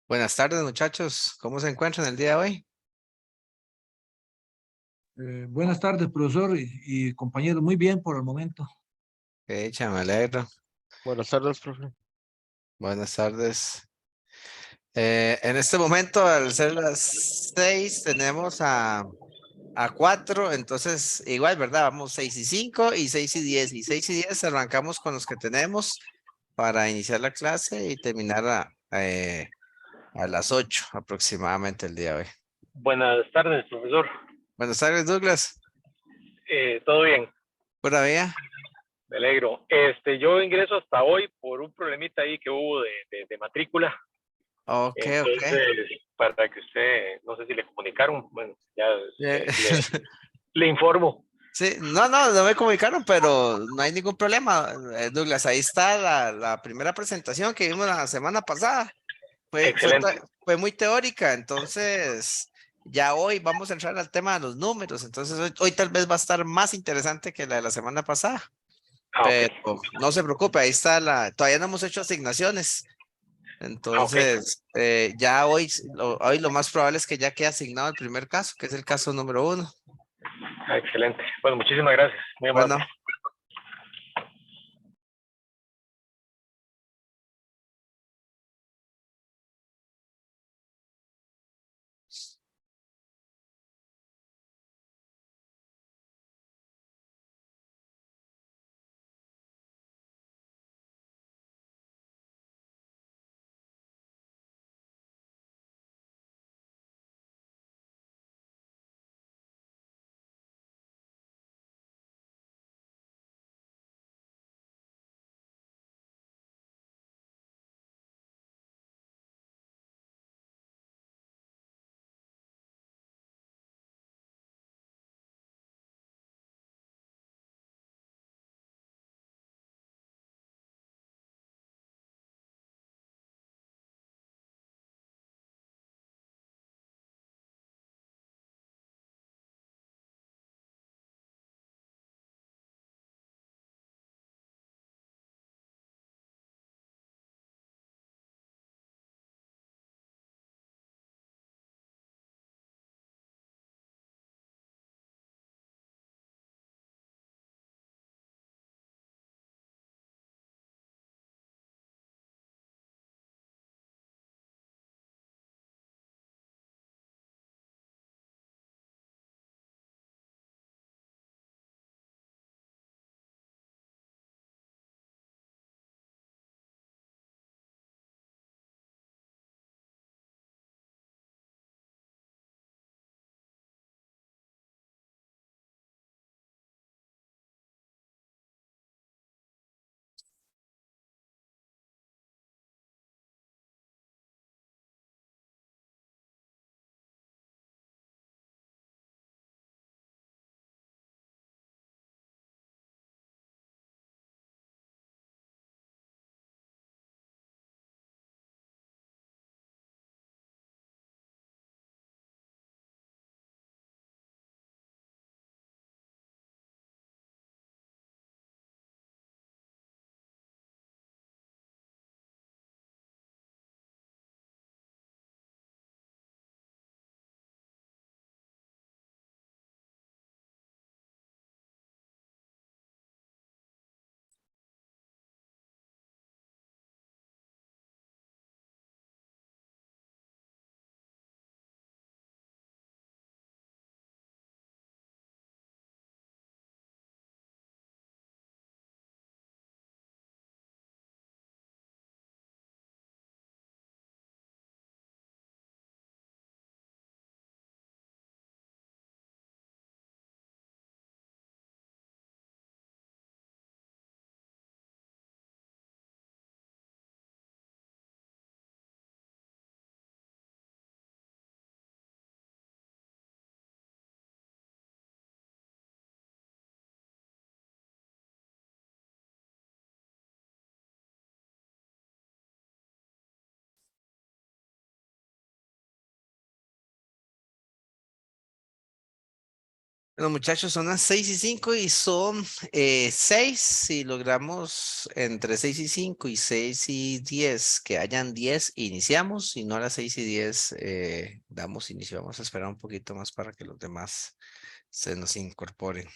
Buenas tardes, muchachos. ¿Cómo se encuentran el día de hoy? Buenas tardes, profesor y compañeros. Muy bien por el momento. Qué dicha, me alegro. Buenas tardes, profe. Buenas tardes. En este momento, al ser las 6, tenemos a 4, entonces igual, ¿verdad? Vamos 6:05 y 6:10. Y 6:10 arrancamos con los que tenemos para iniciar la clase y terminar a las 8 aproximadamente el día de hoy. Buenas tardes, profesor. Buenas tardes, Douglas. ¿Todo bien? ¿Pura vida? Me alegro. Yo ingreso hasta hoy por un problemita ahí que hubo de matrícula. Ok, ok. Entonces, para que usted, no sé si le comunicaron, bueno, ya Eh, le informo. Sí, no me comunicaron, pero no hay ningún problema, Douglas. Ahí está la primera presentación que vimos la semana pasada. Excelente. Fue muy teórica, entonces ya hoy vamos a entrar al tema de los números. Entonces hoy tal vez va a estar más interesante que la de la semana pasada, Ok. pero no se preocupe, ahí está todavía no hemos hecho asignaciones. Ok. Entonces, ya hoy lo más probable es que ya quede asignado el primer caso, que es el caso número 1. Excelente. Bueno, muchísimas gracias. Muy amable. Bueno. Bueno, muchachos, son las 6:05 y son 6. Si logramos entre 6:05 y 6:10, que hayan 10, iniciamos. Si no, a las 6:10 damos inicio. Vamos a esperar un poquito más para que los demás se nos incorporen.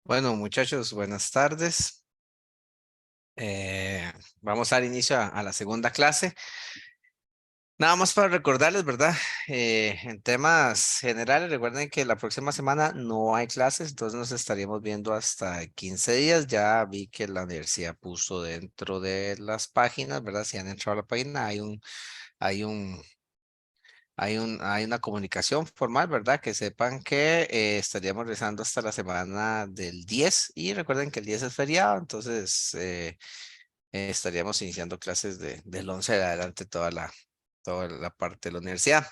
Bueno, muchachos, buenas tardes. Vamos a dar inicio a la segunda clase. Nada más para recordarles, ¿verdad? En temas generales, recuerden que la próxima semana no hay clases, entonces nos estaríamos viendo hasta 15 días. Ya vi que la universidad puso dentro de las páginas, ¿verdad? Si han entrado a la página, hay un, hay una comunicación formal, ¿verdad? Que sepan que estaríamos regresando hasta la semana del 10 y recuerden que el 10 es feriado, entonces estaríamos iniciando clases del 11 de adelante toda la parte de la universidad.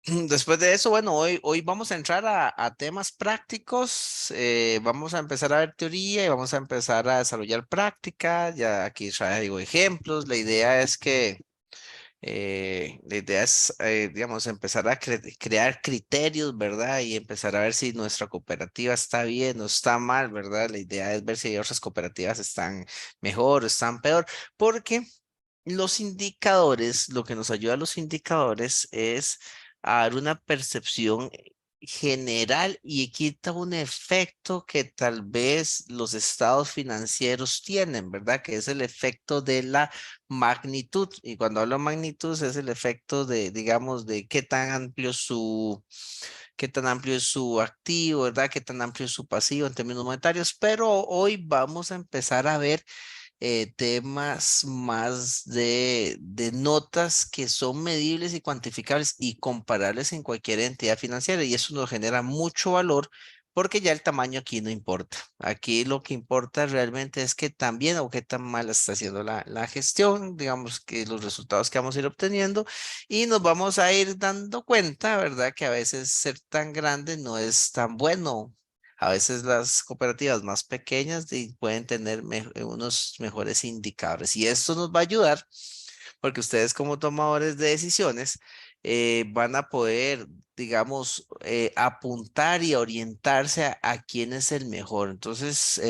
Después de eso, bueno, hoy vamos a entrar a temas prácticos, vamos a empezar a ver teoría y vamos a empezar a desarrollar práctica, ya aquí traigo ejemplos, la idea es que, digamos, empezar a crear criterios, ¿verdad? Y empezar a ver si nuestra cooperativa está bien o está mal, ¿verdad? La idea es ver si otras cooperativas están mejor o están peor, porque los indicadores, lo que nos ayuda a los indicadores es a dar una percepción general y quita un efecto que tal vez los estados financieros tienen, ¿verdad? Que es el efecto de la magnitud. Y cuando hablo de magnitud es el efecto de, digamos, de qué tan amplio es su activo, ¿verdad? Qué tan amplio es su pasivo en términos monetarios. Pero hoy vamos a empezar a ver temas más de notas que son medibles y cuantificables y comparables en cualquier entidad financiera. Y eso nos genera mucho valor porque ya el tamaño aquí no importa. Aquí lo que importa realmente es que tan bien o qué tan mal está haciendo la gestión, digamos que los resultados que vamos a ir obteniendo y nos vamos a ir dando cuenta, ¿verdad? Que a veces ser tan grande no es tan bueno. A veces las cooperativas más pequeñas pueden tener unos mejores indicadores y esto nos va a ayudar porque ustedes como tomadores de decisiones van a poder, digamos, apuntar y orientarse a quién es el mejor. Entonces,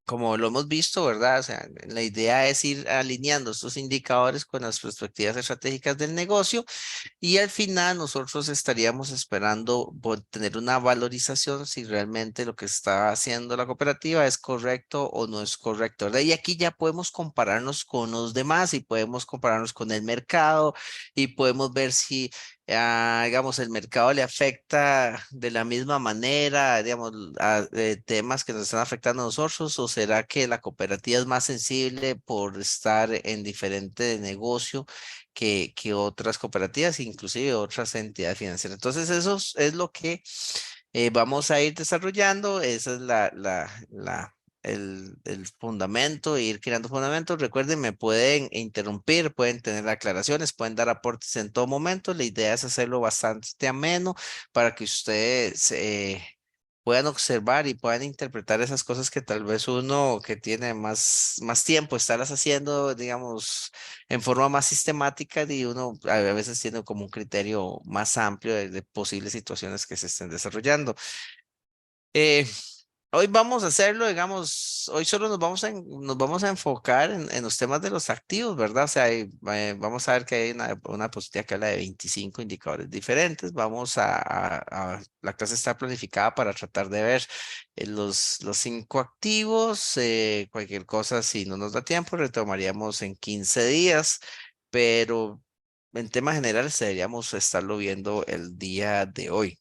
como lo hemos visto, ¿verdad? O sea, la idea es ir alineando estos indicadores con las perspectivas estratégicas del negocio y al final nosotros estaríamos esperando tener una valorización si realmente lo que está haciendo la cooperativa es correcto o no es correcto, ¿verdad? Y aquí ya podemos compararnos con los demás y podemos compararnos con el mercado y podemos ver si, digamos, el mercado le afecta de la misma manera, digamos, a temas que nos están afectando a nosotros o será que la cooperativa es más sensible por estar en diferente negocio que otras cooperativas, inclusive otras entidades financieras. Entonces, es lo que vamos a ir desarrollando. Esa es el fundamento, ir creando fundamentos. Recuerden, me pueden interrumpir, pueden tener aclaraciones, pueden dar aportes en todo momento. La idea es hacerlo bastante ameno para que ustedes puedan observar y puedan interpretar esas cosas que tal vez uno que tiene más tiempo estarlas haciendo, digamos, en forma más sistemática y uno a veces tiene como un criterio más amplio de posibles situaciones que se estén desarrollando. Eh, Hoy vamos a hacerlo, digamos, hoy solo nos vamos a enfocar en los temas de los activos, ¿verdad? O sea, vamos a ver que hay una posibilidad que habla de 25 indicadores diferentes. La clase está planificada para tratar de ver los 5 activos. Cualquier cosa, si no nos da tiempo, retomaríamos en 15 días, pero en temas generales deberíamos estarlo viendo el día de hoy.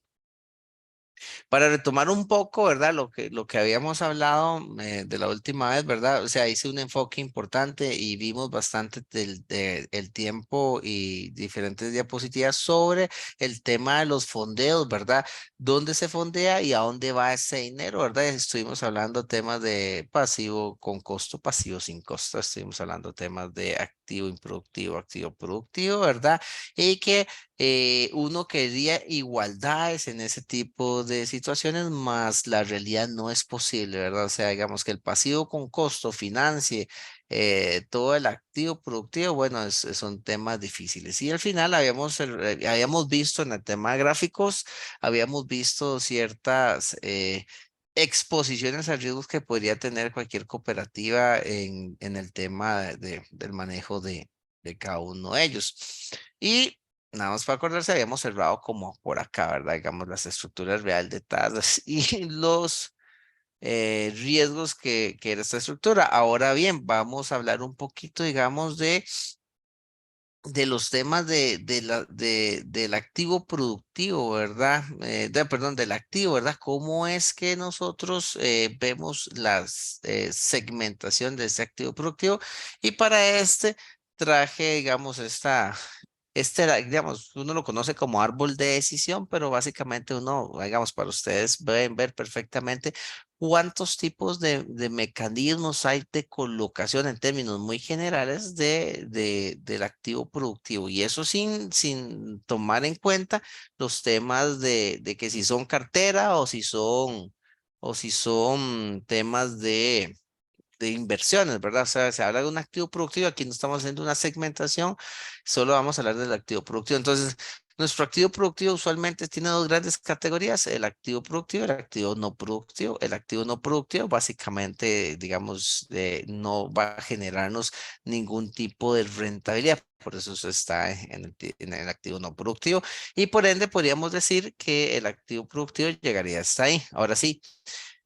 Para retomar un poco, ¿verdad? Lo que habíamos hablado de la última vez, ¿verdad? O sea, hice un enfoque importante y vimos bastante el tiempo y diferentes diapositivas sobre el tema de los fondeos, ¿verdad? ¿Dónde se fondea y a dónde va ese dinero, ¿verdad? Estuvimos hablando temas de pasivo con costo, pasivo sin costo. Estuvimos hablando temas de activo improductivo, activo productivo, ¿verdad? Y que uno quería igualdades en ese tipo de situaciones, más la realidad no es posible, ¿verdad? O sea, digamos que el pasivo con costo financie todo el activo productivo, bueno, son temas difíciles. Y al final habíamos visto en el tema de gráficos, habíamos visto ciertas exposiciones a riesgos que podría tener cualquier cooperativa en el tema del manejo de cada uno de ellos. Y nada más para acordarse, habíamos cerrado como por acá, ¿verdad? Digamos, las estructuras real de tasas y los riesgos que era esta estructura. Ahora bien, vamos a hablar un poquito, digamos, de los temas del activo productivo, ¿verdad? Perdón, del activo, ¿verdad? ¿Cómo es que nosotros vemos la segmentación de ese activo productivo? Y para este traje, digamos, digamos, uno lo conoce como árbol de decisión, pero básicamente uno, digamos, para ustedes pueden ver perfectamente cuántos tipos de mecanismos hay de colocación en términos muy generales del activo productivo. Y eso sin tomar en cuenta los temas de que si son cartera o si son temas de inversiones, ¿verdad? O sea, se habla de un activo productivo, aquí no estamos haciendo una segmentación, solo vamos a hablar del activo productivo. Entonces, nuestro activo productivo usualmente tiene dos grandes categorías, el activo productivo y el activo no productivo. El activo no productivo básicamente, digamos, no va a generarnos ningún tipo de rentabilidad. Por eso eso está en el activo no productivo y por ende podríamos decir que el activo productivo llegaría hasta ahí. Ahora sí,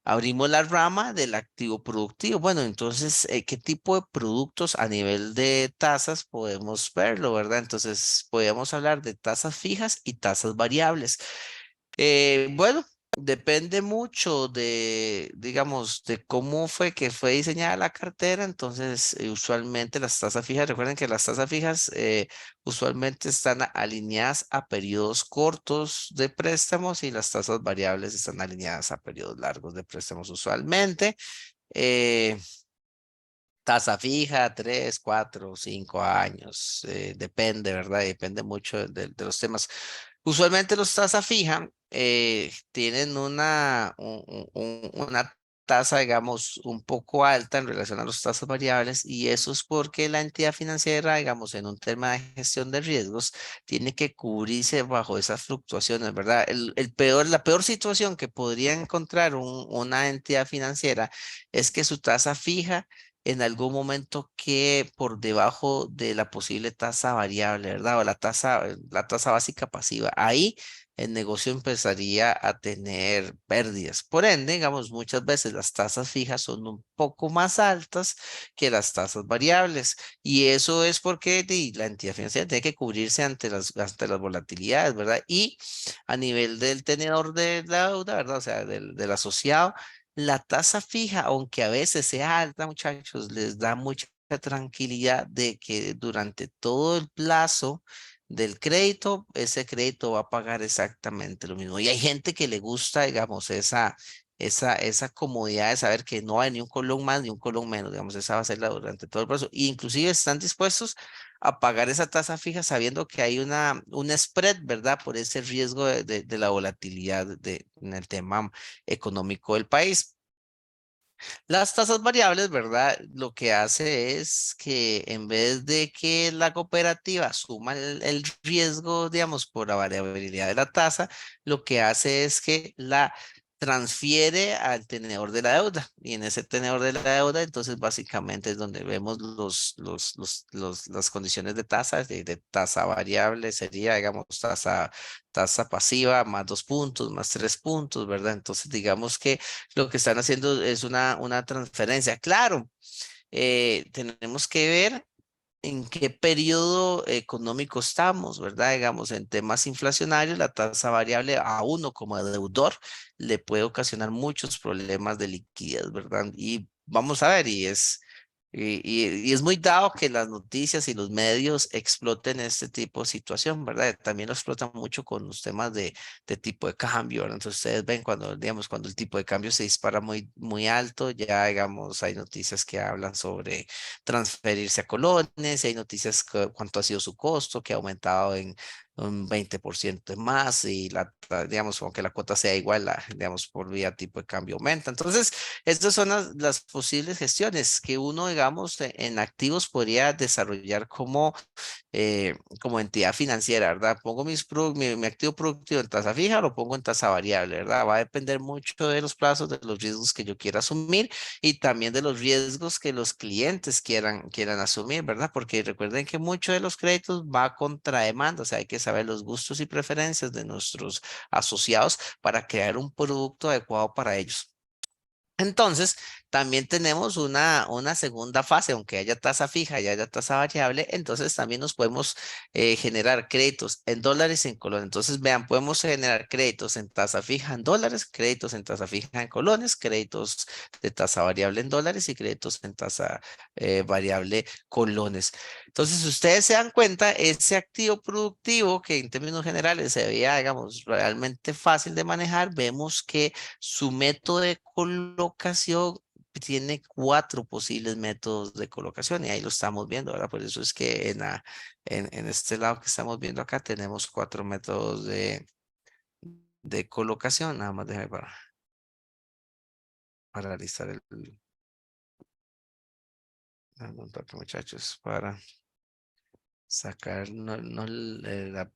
abrimos la rama del activo productivo. Bueno, entonces, ¿qué tipo de productos a nivel de tasas podemos verlo, verdad? Entonces, podemos hablar de tasas fijas y tasas variables. Bueno, depende mucho de, digamos, de cómo fue que fue diseñada la cartera. Entonces, usualmente las tasas fijas, recuerden que las tasas fijas usualmente están alineadas a periodos cortos de préstamos y las tasas variables están alineadas a periodos largos de préstamos usualmente. Eh, Tasa fija, 3, 4, 5 años, depende, ¿verdad? Depende mucho de los temas. Usualmente los tasa fija tienen una tasa, digamos, un poco alta en relación a las tasas variables y eso es porque la entidad financiera, digamos, en un tema de gestión de riesgos, tiene que cubrirse bajo esas fluctuaciones, ¿verdad? La peor situación que podría encontrar una entidad financiera es que su tasa fija en algún momento quede por debajo de la posible tasa variable, ¿verdad? O la tasa básica pasiva. Ahí el negocio empezaría a tener pérdidas. Por ende, digamos, muchas veces las tasas fijas son un poco más altas que las tasas variables. Y eso es porque la entidad financiera tiene que cubrirse ante las volatilidades, ¿verdad? Y a nivel del tenedor de la deuda, ¿verdad? O sea, del asociado. La tasa fija, aunque a veces sea alta, muchachos, les da mucha tranquilidad de que durante todo el plazo del crédito, ese crédito va a pagar exactamente lo mismo. Y hay gente que le gusta, digamos, esa comodidad de saber que no hay ni un colón más ni un colón menos, digamos, esa va a ser la durante todo el proceso. Y inclusive están dispuestos a pagar esa tasa fija sabiendo que hay un spread, ¿verdad? Por ese riesgo de la volatilidad en el tema económico del país. Las tasas variables, ¿verdad? Lo que hace es que en vez de que la cooperativa suma el riesgo, digamos, por la variabilidad de la tasa, lo que hace es que la transfiere al tenedor de la deuda. Y en ese tenedor de la deuda, entonces básicamente es donde vemos las condiciones de tasas, de tasa variable, sería, digamos, tasa pasiva más 2 puntos, más 3 puntos, ¿verdad? Entonces, digamos que lo que están haciendo es una transferencia. Claro, tenemos que ver en qué periodo económico estamos, ¿verdad? Digamos, en temas inflacionarios, la tasa variable a uno como deudor le puede ocasionar muchos problemas de liquidez, ¿verdad? Y vamos a ver, y es muy dado que las noticias y los medios exploten este tipo de situación, ¿verdad? También lo explotan mucho con los temas de tipo de cambio, ¿verdad? Entonces ustedes ven cuando, digamos, cuando el tipo de cambio se dispara muy alto, ya, digamos, hay noticias que hablan sobre transferirse a colones, y hay noticias cuánto ha sido su costo, que ha aumentado en un 20% más y digamos, aunque la cuota sea igual, digamos, por vía tipo de cambio aumenta. Entonces, estas son las posibles gestiones que uno, digamos, en activos podría desarrollar como entidad financiera, ¿verdad? Pongo mi activo productivo en tasa fija, lo pongo en tasa variable, ¿verdad? Va a depender mucho de los plazos, de los riesgos que yo quiera asumir y también de los riesgos que los clientes quieran asumir, ¿verdad? Porque recuerden que mucho de los créditos va contra demanda, o sea, hay que saber los gustos y preferencias de nuestros asociados para crear un producto adecuado para ellos. Entonces, también tenemos una segunda fase, aunque haya tasa fija y haya tasa variable, entonces también nos podemos generar créditos en dólares y en colones. Entonces, vean, podemos generar créditos en tasa fija en dólares, créditos en tasa fija en colones, créditos de tasa variable en dólares y créditos en tasa variable colones. Entonces, si ustedes se dan cuenta, ese activo productivo que en términos generales se veía, digamos, realmente fácil de manejar, vemos que su método de colocación ocasión tiene 4 posibles métodos de colocación y ahí lo estamos viendo, ¿verdad? Por eso es que en este lado que estamos viendo acá tenemos 4 métodos de colocación. Nada más déjame para listar un toque, muchachos, para sacar el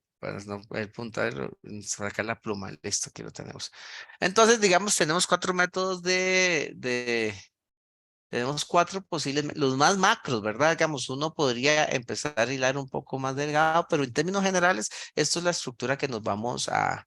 puntal, sacar la pluma. Listo, aquí lo tenemos. Entonces, digamos, tenemos 4 métodos tenemos 4 posibles, los más macros, ¿verdad? Digamos, uno podría empezar a hilar un poco más delgado, pero en términos generales, esto es la estructura que nos vamos a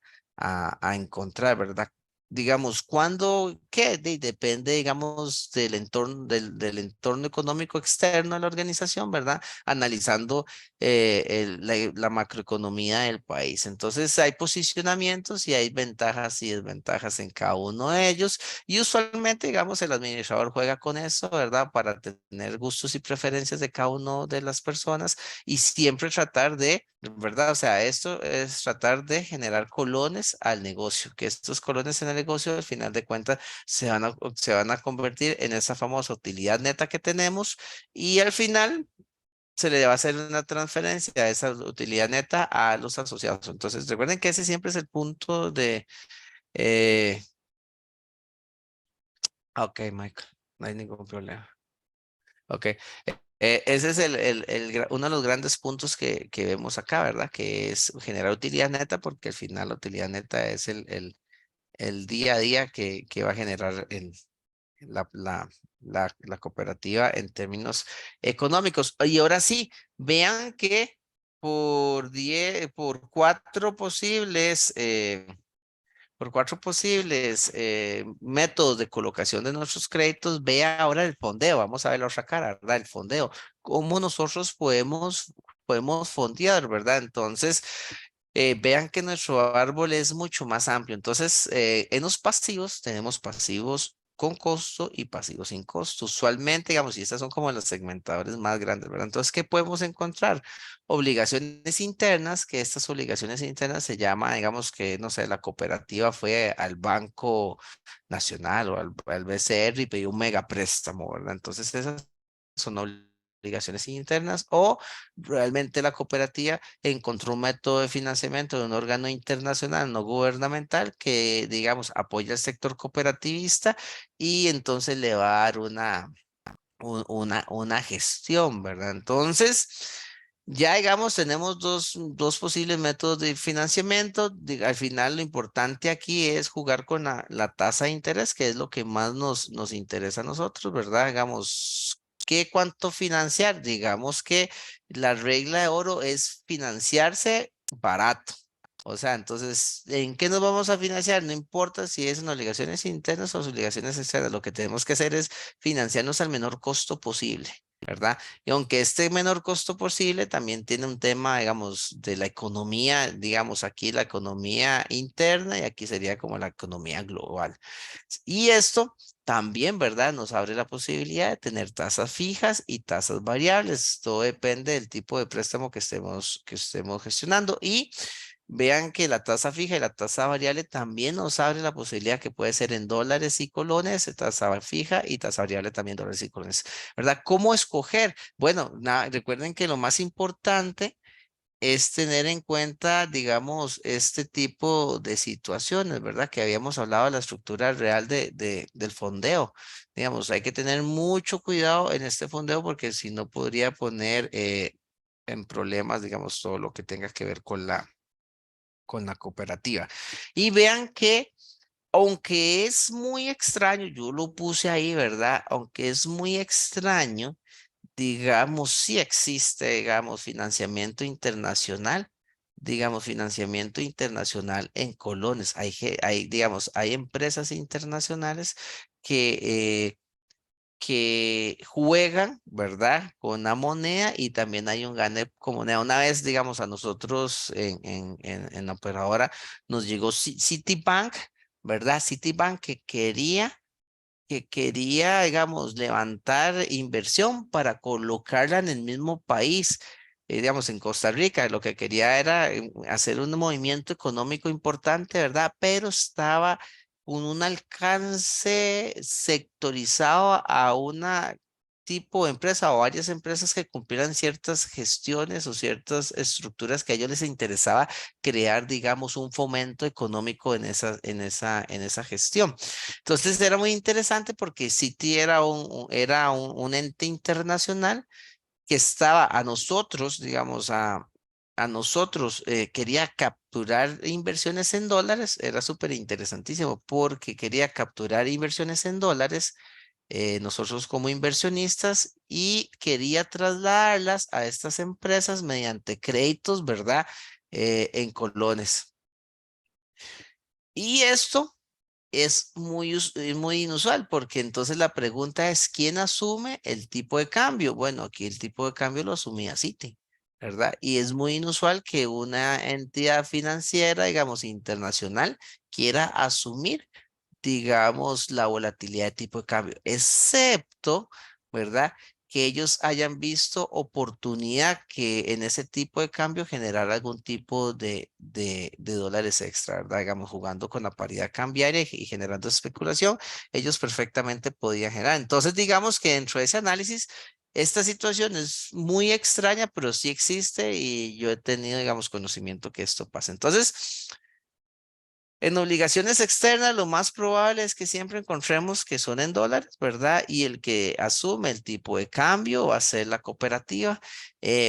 encontrar, ¿verdad? Digamos, ¿cuándo? ¿Qué? Depende, digamos, del entorno económico externo a la organización, ¿verdad? Analizando la macroeconomía del país. Entonces, hay posicionamientos y hay ventajas y desventajas en cada uno de ellos. Y usualmente, digamos, el administrador juega con eso, ¿verdad? Para tener gustos y preferencias de cada uno de las personas y siempre tratar de, ¿verdad? O sea, esto es tratar de generar colones al negocio, que estos colones en el negocio, al final de cuentas, se van a convertir en esa famosa utilidad neta que tenemos y al final se le va a hacer una transferencia de esa utilidad neta a los asociados. Entonces, recuerden que ese siempre es el punto de... eh, Ok, Michael, no hay ningún problema. Ok, ese es uno de los grandes puntos que vemos acá, ¿verdad? Que es generar utilidad neta, porque al final la utilidad neta es el día a día que va a generar la, la, la cooperativa en términos económicos. Y ahora sí, vean que por 4 posibles... por 4 posibles métodos de colocación de nuestros créditos, vea ahora el fondeo. Vamos a ver la otra cara, ¿verdad? El fondeo. ¿Cómo nosotros podemos fondear, ¿verdad? Entonces, vean que nuestro árbol es mucho más amplio. Entonces, en los pasivos tenemos pasivos con costo y pasivos sin costo. Usualmente, digamos, y estas son como los segmentadores más grandes, ¿verdad? Entonces, ¿qué podemos encontrar? Obligaciones internas, que estas obligaciones internas se llama, digamos que, no sé, la cooperativa fue al Banco Nacional o al BCR y pidió un mega préstamo, ¿verdad? Entonces, esas son obligaciones internas o realmente la cooperativa encontró un método de financiamiento de un órgano internacional no gubernamental que, digamos, apoya el sector cooperativista y entonces le va a dar una gestión, ¿verdad? Entonces, ya digamos, tenemos dos posibles métodos de financiamiento. Al final, lo importante aquí es jugar con la tasa de interés, que es lo que más nos interesa a nosotros, ¿verdad? Digamos, ¿qué cuánto financiar? Digamos que la regla de oro es financiarse barato. O sea, entonces, ¿en qué nos vamos a financiar? No importa si es en obligaciones internas o obligaciones externas. Lo que tenemos que hacer es financiarnos al menor costo posible, ¿verdad? Y aunque este menor costo posible también tiene un tema, digamos, de la economía, digamos, aquí la economía interna y aquí sería como la economía global. Y esto también, ¿verdad? Nos abre la posibilidad de tener tasas fijas y tasas variables. Todo depende del tipo de préstamo que estemos gestionando y vean que la tasa fija y la tasa variable también nos abre la posibilidad que puede ser en dólares y colones, tasa fija y tasa variable también dólares y colones, ¿verdad? ¿Cómo escoger? Bueno, recuerden que lo más importante es tener en cuenta, digamos, este tipo de situaciones, ¿verdad? Que habíamos hablado de la estructura real del fondeo. Digamos, hay que tener mucho cuidado en este fondeo porque si no podría poner en problemas, digamos, todo lo que tenga que ver con la cooperativa. Y vean que, aunque es muy extraño, yo lo puse ahí, ¿verdad? Aunque es muy extraño, digamos, sí existe, digamos, financiamiento internacional en colones. Digamos, hay empresas internacionales que juegan, ¿verdad? Con la moneda y también hay un gane con moneda. Una vez, digamos, a nosotros en la operadora nos llegó Citibank, ¿verdad? Citibank que quería, digamos, levantar inversión para colocarla en el mismo país. Digamos, en Costa Rica, lo que quería era hacer un movimiento económico importante, ¿verdad? Pero estaba con un alcance sectorizado a una tipo de empresa o varias empresas que cumplieran ciertas gestiones o ciertas estructuras que a ellos les interesaba crear, digamos, un fomento económico en esa gestión. Entonces era muy interesante porque Citi era un ente internacional que estaba a nosotros, digamos, a nosotros, quería capturar inversiones en dólares, era súper interesantísimo porque quería capturar inversiones en dólares, nosotros como inversionistas, y quería trasladarlas a estas empresas mediante créditos, ¿verdad? En colones. Y esto es muy inusual porque entonces la pregunta es, ¿quién asume el tipo de cambio? Bueno, aquí el tipo de cambio lo asumía Citi, ¿verdad? Y es muy inusual que una entidad financiera, digamos, internacional, quiera asumir, digamos, la volatilidad de tipo de cambio, excepto, ¿verdad? Que ellos hayan visto oportunidad que en ese tipo de cambio generar algún tipo de dólares extra, ¿verdad? Digamos, jugando con la paridad cambiaria y generando especulación, ellos perfectamente podían generar. Entonces, digamos que dentro de ese análisis, esta situación es muy extraña, pero sí existe y yo he tenido, digamos, conocimiento que esto pasa. Entonces, en obligaciones externas, lo más probable es que siempre encontremos que son en dólares, ¿verdad? Y el que asume el tipo de cambio va a ser la cooperativa,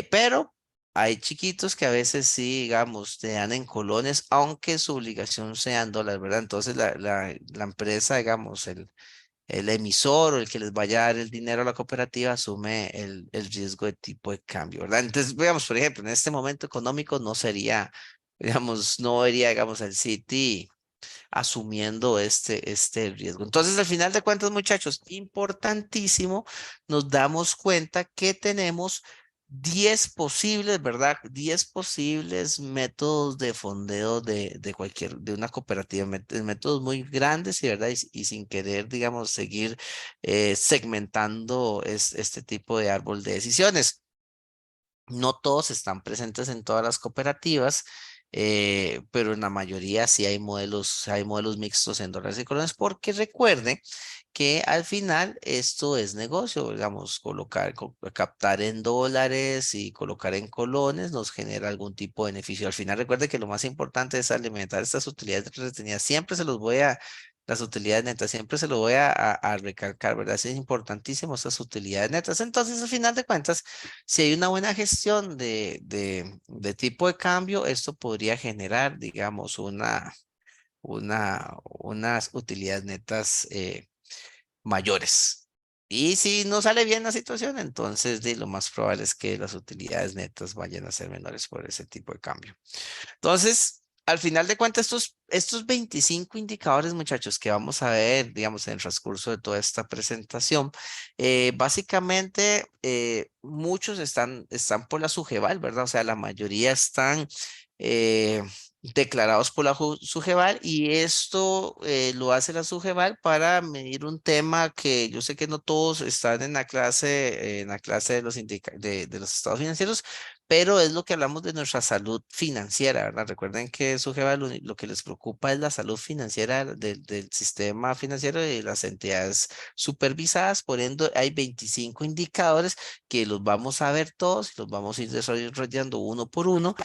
pero hay chiquitos que a veces sí, digamos, te dan en colones, aunque su obligación sea en dólares, ¿verdad? Entonces la empresa, digamos, el emisor o el que les vaya a dar el dinero a la cooperativa asume el riesgo de tipo de cambio, ¿verdad? Entonces, veamos, por ejemplo, en este momento económico no sería, digamos, no vería, digamos, el Citi asumiendo este riesgo. Entonces, al final de cuentas, muchachos, importantísimo, nos damos cuenta que tenemos 10 posibles, ¿verdad? 10 posibles métodos de fondeo de una cooperativa, métodos muy grandes y, ¿verdad? Y sin querer, digamos, seguir segmentando este tipo de árbol de decisiones. No todos están presentes en todas las cooperativas, pero en la mayoría sí hay modelos mixtos en dólares y colones, porque recuerde que al final esto es negocio, digamos, captar en dólares y colocar en colones nos genera algún tipo de beneficio. Al final recuerde que lo más importante es alimentar estas utilidades retenidas. Las utilidades netas, siempre se lo voy a recalcar, ¿verdad? Sí, es importantísimo estas utilidades netas. Entonces, al final de cuentas, si hay una buena gestión de tipo de cambio, esto podría generar, digamos, unas utilidades netas mayores. Y si no sale bien la situación, entonces lo más probable es que las utilidades netas vayan a ser menores por ese tipo de cambio. Entonces, al final de cuentas, estos 25 indicadores, muchachos, que vamos a ver, digamos, en el transcurso de toda esta presentación, básicamente muchos están por la SUGEVAL, ¿verdad? O sea, la mayoría están eh, declarados por la SUGEVAL, y esto lo hace la SUGEVAL para medir un tema que yo sé que no todos están en la clase de de los estados financieros, pero es lo que hablamos de nuestra salud financiera, ¿verdad? Recuerden que SUGEVAL lo que les preocupa es la salud financiera del sistema financiero y de las entidades supervisadas. Por ende, hay 25 indicadores que los vamos a ver todos y los vamos a ir desarrollando uno por uno,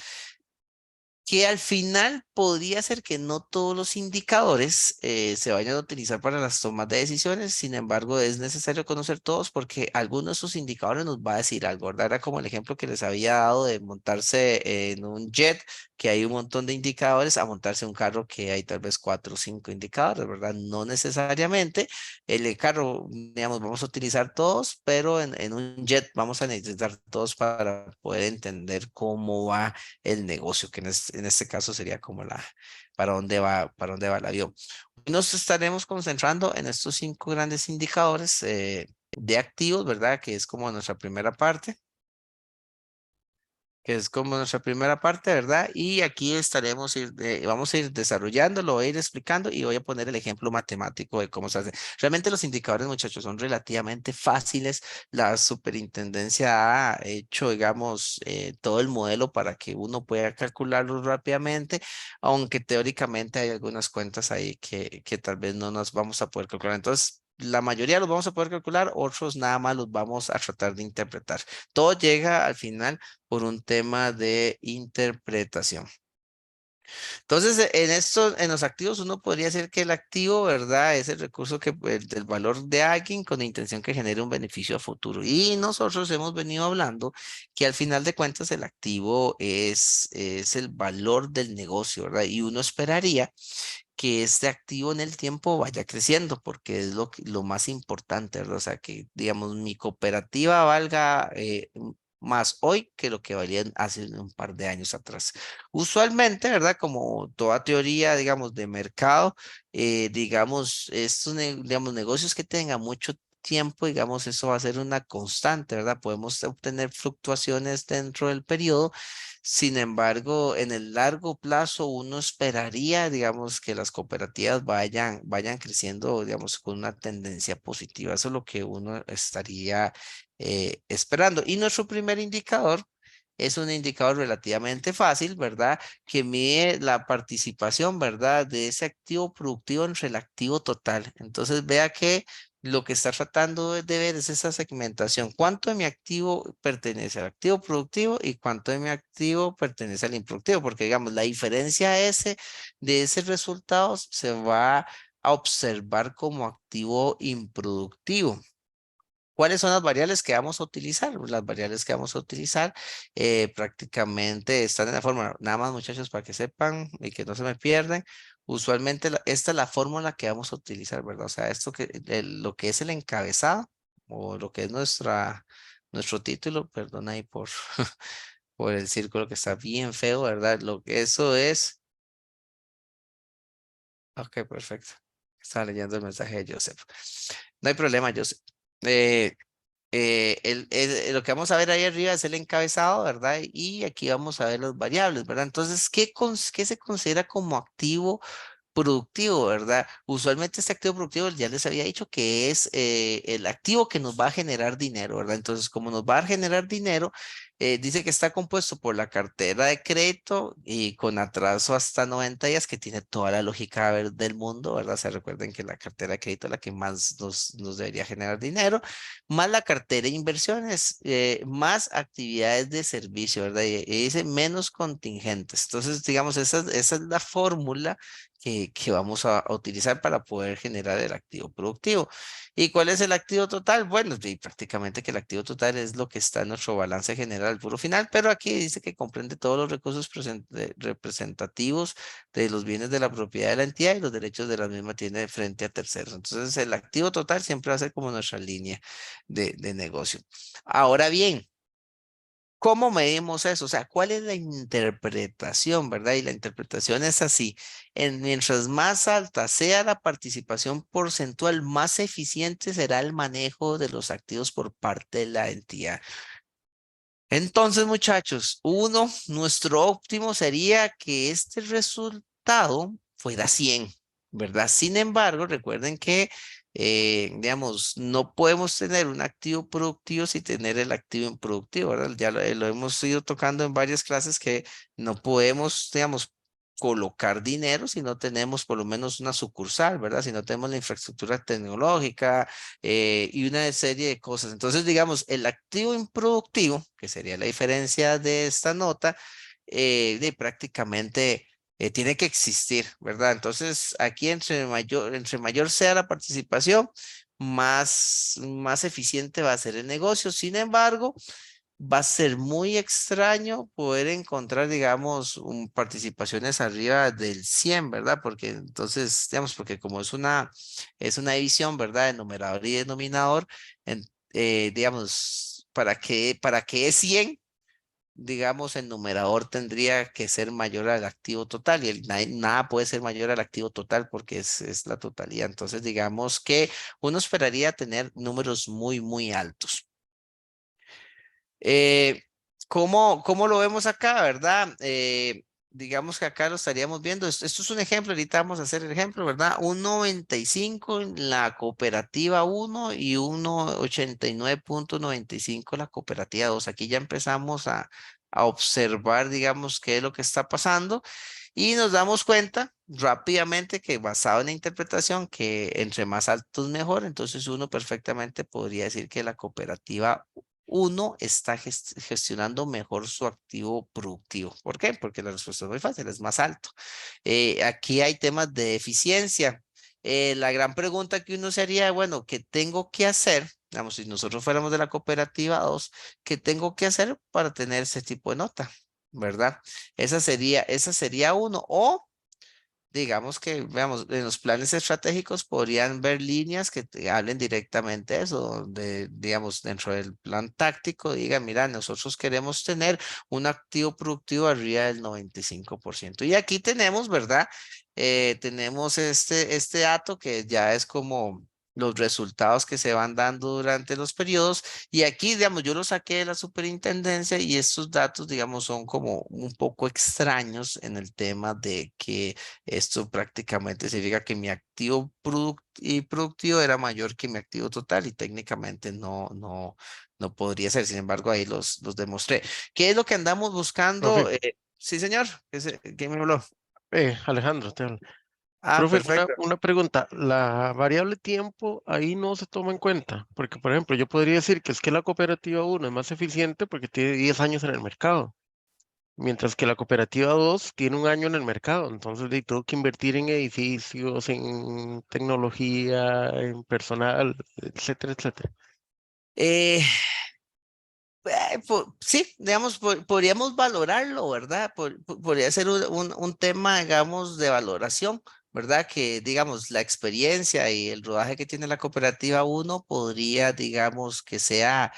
que al final podría ser que no todos los indicadores se vayan a utilizar para las tomas de decisiones. Sin embargo, es necesario conocer todos porque algunos de esos indicadores nos va a decir algo, ¿verdad? Era como el ejemplo que les había dado de montarse en un jet, que hay un montón de indicadores, a montarse en un carro que hay tal vez 4 o 5 indicadores, ¿verdad? No necesariamente el carro, digamos, vamos a utilizar todos, pero en un jet vamos a necesitar todos para poder entender cómo va el negocio, que en este caso sería como para dónde va el avión. Nos estaremos concentrando en estos 5 grandes indicadores de activos, ¿verdad? Que es como nuestra primera parte. que es como nuestra primera parte, ¿verdad? Y aquí vamos a ir desarrollándolo, voy a ir explicando y voy a poner el ejemplo matemático de cómo se hace. Realmente los indicadores, muchachos, son relativamente fáciles. La superintendencia ha hecho, digamos, todo el modelo para que uno pueda calcularlos rápidamente, aunque teóricamente hay algunas cuentas ahí que tal vez no nos vamos a poder calcular. Entonces, la mayoría los vamos a poder calcular, otros nada más los vamos a tratar de interpretar. Todo llega al final por un tema de interpretación. Entonces, en los activos uno podría decir que el activo, ¿verdad? Es el recurso del valor de alguien con la intención que genere un beneficio a futuro. Y nosotros hemos venido hablando que al final de cuentas el activo es el valor del negocio, ¿verdad? Y uno esperaría que este activo en el tiempo vaya creciendo, porque es lo más importante, ¿verdad? O sea, que, digamos, mi cooperativa valga más hoy que lo que valía hace un par de años atrás. Usualmente, ¿verdad? Como toda teoría, digamos, de mercado, digamos, digamos, negocios que tengan mucho tiempo, digamos, eso va a ser una constante, ¿verdad? Podemos obtener fluctuaciones dentro del periodo. Sin embargo, en el largo plazo uno esperaría, digamos, que las cooperativas vayan creciendo, digamos, con una tendencia positiva. Eso es lo que uno estaría esperando. Y nuestro primer indicador es un indicador relativamente fácil, ¿verdad? Que mide la participación, ¿verdad? De ese activo productivo entre el activo total. Entonces, vea que lo que está tratando de ver es esa segmentación. ¿Cuánto de mi activo pertenece al activo productivo y cuánto de mi activo pertenece al improductivo? Porque, digamos, la diferencia de ese resultado se va a observar como activo improductivo. ¿Cuáles son las variables que vamos a utilizar? Las variables que vamos a utilizar prácticamente están en la fórmula. Nada más, muchachos, para que sepan y que no se me pierdan. Usualmente esta es la fórmula que vamos a utilizar, ¿verdad? O sea, lo que es el encabezado o lo que es nuestro título, perdón ahí por, por el círculo que está bien feo, ¿verdad? Lo que eso es. Ok, perfecto. Estaba leyendo el mensaje de Joseph. No hay problema, Joseph. Eh, lo que vamos a ver ahí arriba es el encabezado, ¿verdad? Y aquí vamos a ver las variables, ¿verdad? Entonces, ¿qué se considera como activo productivo, ¿verdad? Usualmente este activo productivo ya les había dicho que es el activo que nos va a generar dinero, ¿verdad? Entonces, como nos va a generar dinero, dice que está compuesto por la cartera de crédito y con atraso hasta 90 días, que tiene toda la lógica del mundo, ¿verdad? Se recuerden que la cartera de crédito es la que más nos debería generar dinero, más la cartera de inversiones, más actividades de servicio, ¿verdad? Y dice menos contingentes. Entonces, digamos, esa es la fórmula que vamos a utilizar para poder generar el activo productivo. ¿Y cuál es el activo total? Bueno, y prácticamente que el activo total es lo que está en nuestro balance general puro final, pero aquí dice que comprende todos los recursos representativos de los bienes de la propiedad de la entidad y los derechos de la misma tiene frente a terceros. Entonces, el activo total siempre va a ser como nuestra línea de negocio. Ahora bien, ¿cómo medimos eso? O sea, ¿cuál es la interpretación, verdad? Y la interpretación es así. Mientras más alta sea la participación porcentual, más eficiente será el manejo de los activos por parte de la entidad. Entonces, muchachos, nuestro óptimo sería que este resultado fuera 100, ¿verdad? Sin embargo, recuerden que, digamos, no podemos tener un activo productivo sin tener el activo improductivo, ¿verdad? Ya lo hemos ido tocando en varias clases que no podemos, digamos, colocar dinero si no tenemos por lo menos una sucursal, ¿verdad? Si no tenemos la infraestructura tecnológica, y una serie de cosas. Entonces, digamos, el activo improductivo, que sería la diferencia de esta nota, prácticamente tiene que existir, ¿verdad? Entonces, aquí entre mayor sea la participación, más eficiente va a ser el negocio. Sin embargo, va a ser muy extraño poder encontrar, digamos, participaciones arriba del 100, ¿verdad? Porque entonces, digamos, porque como es una división, ¿verdad? De numerador y denominador, digamos, ¿para qué es 100? Digamos, el numerador tendría que ser mayor al activo total y nada puede ser mayor al activo total porque es la totalidad. Entonces, digamos que uno esperaría tener números muy, muy altos. Eh, ¿Cómo lo vemos acá, verdad? Digamos que acá lo estaríamos viendo. Esto es un ejemplo, ahorita vamos a hacer el ejemplo, ¿verdad? Un 95 en la cooperativa 1 y un 89.95 la cooperativa 2. Aquí ya empezamos a observar, digamos, qué es lo que está pasando y nos damos cuenta rápidamente que basado en la interpretación que entre más altos mejor, entonces uno perfectamente podría decir que la cooperativa uno está gestionando mejor su activo productivo. ¿Por qué? Porque la respuesta es muy fácil, es más alto. Aquí hay temas de eficiencia. La gran pregunta que uno se haría, bueno, ¿qué tengo que hacer? Digamos, si nosotros fuéramos de la cooperativa 2, ¿qué tengo que hacer para tener ese tipo de nota? ¿Verdad? Esa sería uno. O digamos que, veamos, en los planes estratégicos podrían ver líneas que te hablen directamente de eso, donde, digamos, dentro del plan táctico digan, mira, nosotros queremos tener un activo productivo arriba del 95%. Y aquí tenemos, ¿verdad? Tenemos este dato que ya es como los resultados que se van dando durante los periodos. Y aquí, digamos, yo lo saqué de la superintendencia y estos datos, digamos, son como un poco extraños en el tema de que esto prácticamente significa que mi activo productivo era mayor que mi activo total y técnicamente no podría ser. Sin embargo, ahí los demostré. ¿Qué es lo que andamos buscando? Profe, Sí, señor. ¿Quién me habló? Alejandro, te hablo. Ah, Profe, perfecto. una pregunta. La variable tiempo ahí no se toma en cuenta, porque por ejemplo, yo podría decir que es que la cooperativa uno es más eficiente porque tiene 10 años en el mercado, mientras que la cooperativa 2 tiene un año en el mercado. Entonces, tengo que invertir en edificios, en tecnología, en personal, etcétera, etcétera. Eh, sí, digamos, podríamos valorarlo, ¿verdad? Podría ser un tema, digamos, de valoración, ¿verdad? Que, digamos, la experiencia y el rodaje que tiene la cooperativa uno podría, digamos, que sea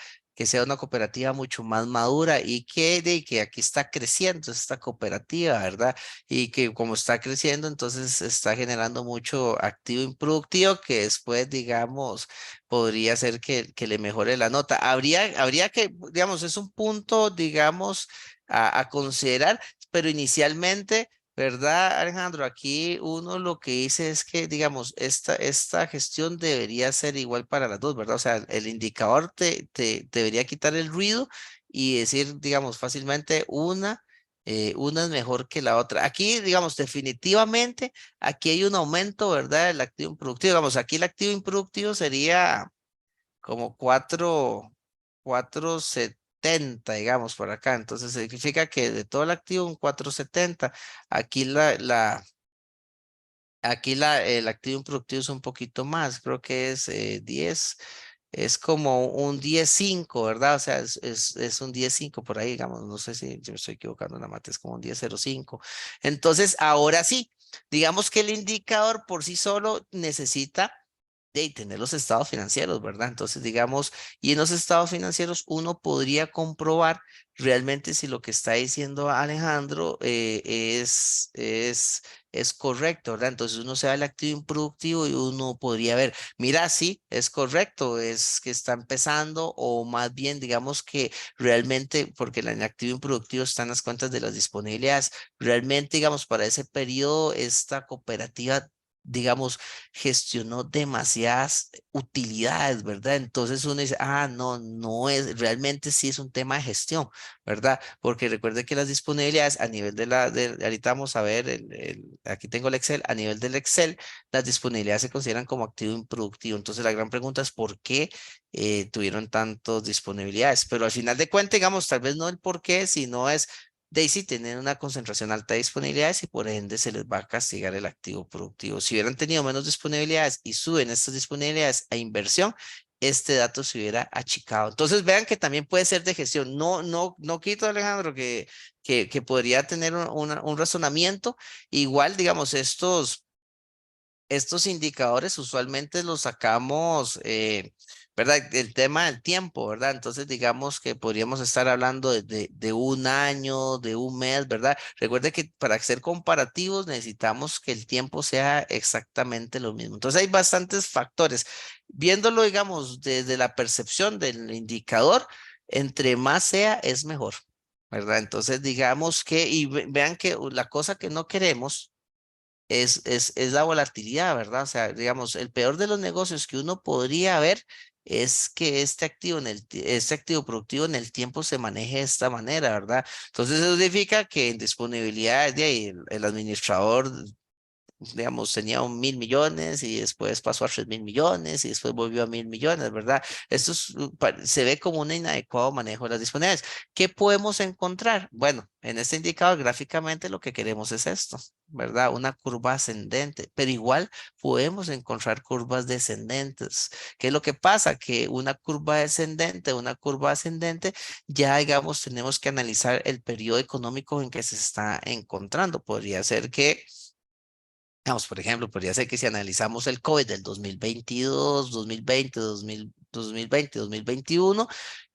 una cooperativa mucho más madura y que aquí está creciendo esta cooperativa, ¿verdad? Y que como está creciendo, entonces está generando mucho activo improductivo que después, digamos, podría ser que le mejore la nota. Habría que, digamos, es un punto, digamos, a considerar, pero inicialmente, ¿verdad, Alejandro? Aquí uno lo que dice es que, digamos, esta gestión debería ser igual para las dos, ¿verdad? O sea, el indicador te debería quitar el ruido y decir, digamos, fácilmente una es mejor que la otra. Aquí, digamos, definitivamente, aquí hay un aumento, ¿verdad? Del activo improductivo. Digamos, aquí el activo improductivo sería como 470, digamos, por acá. Entonces significa que de todo el activo un 470. Aquí el activo improductivo es un poquito más, creo que es 10. Es como un 10.5, ¿verdad? O sea, es un 10.5 por ahí, digamos. No sé si yo me estoy equivocando en la mate, es como un 10.05. Entonces, ahora sí, digamos que el indicador por sí solo necesita de tener los estados financieros, ¿verdad? Entonces, digamos, y en los estados financieros uno podría comprobar realmente si lo que está diciendo Alejandro es correcto, ¿verdad? Entonces uno se va al activo improductivo y uno podría ver, mira, sí, es correcto, es que está empezando o más bien, digamos que realmente, porque en el activo improductivo están las cuentas de las disponibilidades, realmente, digamos, para ese periodo, esta cooperativa digamos, gestionó demasiadas utilidades, ¿verdad? Entonces uno dice, no es, realmente sí es un tema de gestión, ¿verdad? Porque recuerde que las disponibilidades a nivel ahorita vamos a ver, aquí tengo el Excel, a nivel del Excel, las disponibilidades se consideran como activo improductivo. Entonces la gran pregunta es por qué tuvieron tantas disponibilidades, pero al final de cuentas, digamos, tal vez no el por qué, sino es Daisy tienen una concentración alta de disponibilidades y por ende se les va a castigar el activo productivo. Si hubieran tenido menos disponibilidades y suben estas disponibilidades a inversión, este dato se hubiera achicado. Entonces vean que también puede ser de gestión. No quito, Alejandro, que podría tener un razonamiento. Igual, digamos, estos indicadores usualmente los sacamos, ¿verdad? El tema del tiempo, ¿verdad? Entonces, digamos que podríamos estar hablando de un año, de un mes, ¿verdad? Recuerde que para hacer comparativos necesitamos que el tiempo sea exactamente lo mismo. Entonces, hay bastantes factores. Viéndolo, digamos, desde la percepción del indicador, entre más sea, es mejor. ¿verdad? Entonces, digamos que, y vean que la cosa que no queremos es la volatilidad, ¿verdad? O sea, digamos, el peor de los negocios que uno podría ver es que este activo, este activo productivo en el tiempo se maneje de esta manera, ¿verdad? Entonces, eso significa que en disponibilidad de ahí, el administrador, digamos, tenía 1.000 millones y después pasó a 3.000 millones y después volvió a 1.000 millones, ¿verdad? Esto se ve como un inadecuado manejo de las disponibilidades. ¿Qué podemos encontrar? Bueno, en este indicador gráficamente lo que queremos es esto, ¿verdad? Una curva ascendente, pero igual podemos encontrar curvas descendentes. ¿Qué es lo que pasa? Que una curva ascendente, ya digamos, tenemos que analizar el periodo económico en que se está encontrando. Podría ser que Vamos, por ejemplo, podría ser que si analizamos el COVID del 2022, 2020, 2020, 2021,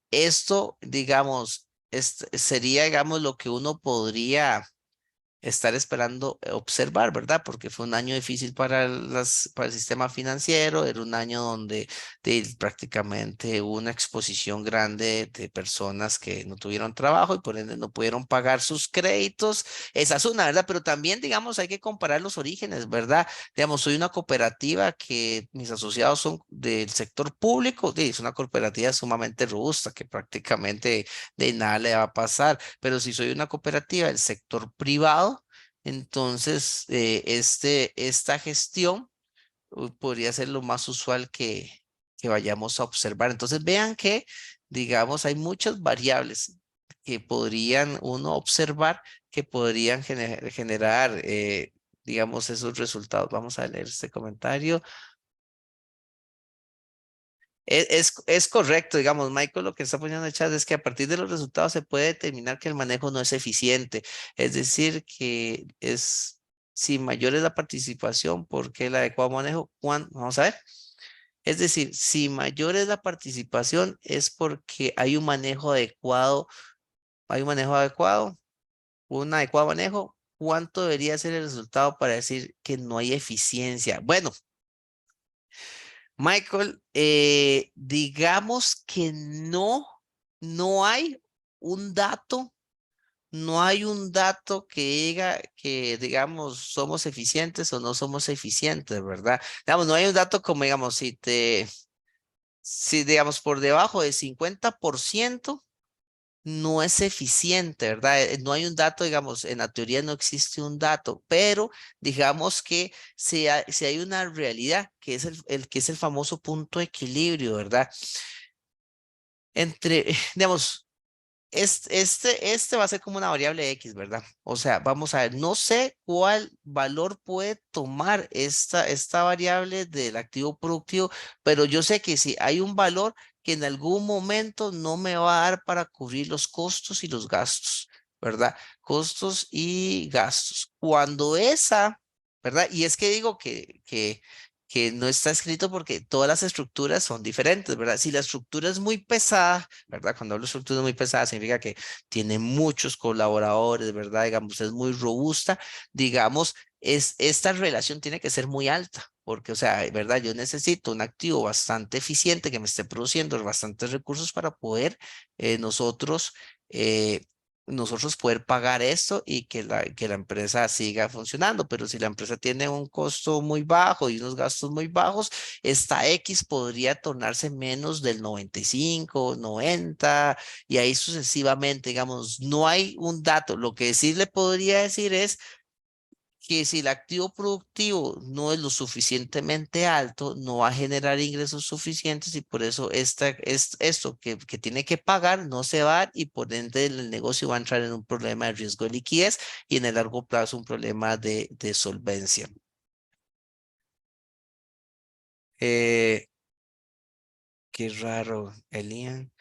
esto, digamos, sería, digamos, lo que uno podría estar esperando observar, ¿verdad? Porque fue un año difícil para el sistema financiero, era un año donde prácticamente hubo una exposición grande de personas que no tuvieron trabajo y por ende no pudieron pagar sus créditos. Esa es una, ¿verdad? Pero también, digamos, hay que comparar los orígenes, ¿verdad? Digamos, soy una cooperativa que mis asociados son del sector público, y es una cooperativa sumamente robusta que prácticamente de nada le va a pasar, pero si soy una cooperativa del sector privado, entonces esta gestión podría ser lo más usual que vayamos a observar. Entonces vean que, digamos, hay muchas variables que podrían uno observar que podrían generar, digamos, esos resultados. Vamos a leer este comentario. Es correcto, digamos, Michael lo que está poniendo en el chat es que a partir de los resultados se puede determinar que el manejo no es eficiente. Es decir, que si mayor es la participación, ¿por qué el adecuado manejo? Vamos a ver. Es decir, si mayor es la participación es porque hay un manejo adecuado, un adecuado manejo. ¿Cuánto debería ser el resultado para decir que no hay eficiencia? Bueno, Michael, digamos que no hay un dato, no hay un dato que diga que, digamos, somos eficientes o no somos eficientes, ¿verdad? Digamos, no hay un dato como, digamos, si digamos, por debajo del 50% no es eficiente, ¿verdad? No hay un dato, digamos, en la teoría no existe un dato, pero digamos que si hay una realidad que es que es el famoso punto de equilibrio, ¿verdad? Digamos, este va a ser como una variable X, ¿verdad? O sea, vamos a ver, no sé cuál valor puede tomar esta variable del activo productivo, pero yo sé que si hay un valor que en algún momento no me va a dar para cubrir los costos y los gastos, ¿verdad? Costos y gastos. ¿Verdad? Y es que digo que no está escrito porque todas las estructuras son diferentes, ¿verdad? Si la estructura es muy pesada, ¿verdad? Cuando hablo de estructura muy pesada, significa que tiene muchos colaboradores, ¿verdad? Digamos, es muy robusta, digamos, esta relación tiene que ser muy alta. Porque, o sea, ¿verdad? Yo necesito un activo bastante eficiente que me esté produciendo bastantes recursos para poder nosotros eh, nosotros poder pagar esto y que la empresa siga funcionando. Pero si la empresa tiene un costo muy bajo y unos gastos muy bajos, esta X podría tornarse menos del 95, 90 y ahí sucesivamente, digamos, no hay un dato. Lo que sí le podría decir es que si el activo productivo no es lo suficientemente alto, no va a generar ingresos suficientes y por eso esto que tiene que pagar no se va a dar y por ende el negocio va a entrar en un problema de riesgo de liquidez y en el largo plazo un problema de solvencia. Eh, qué raro, Elian.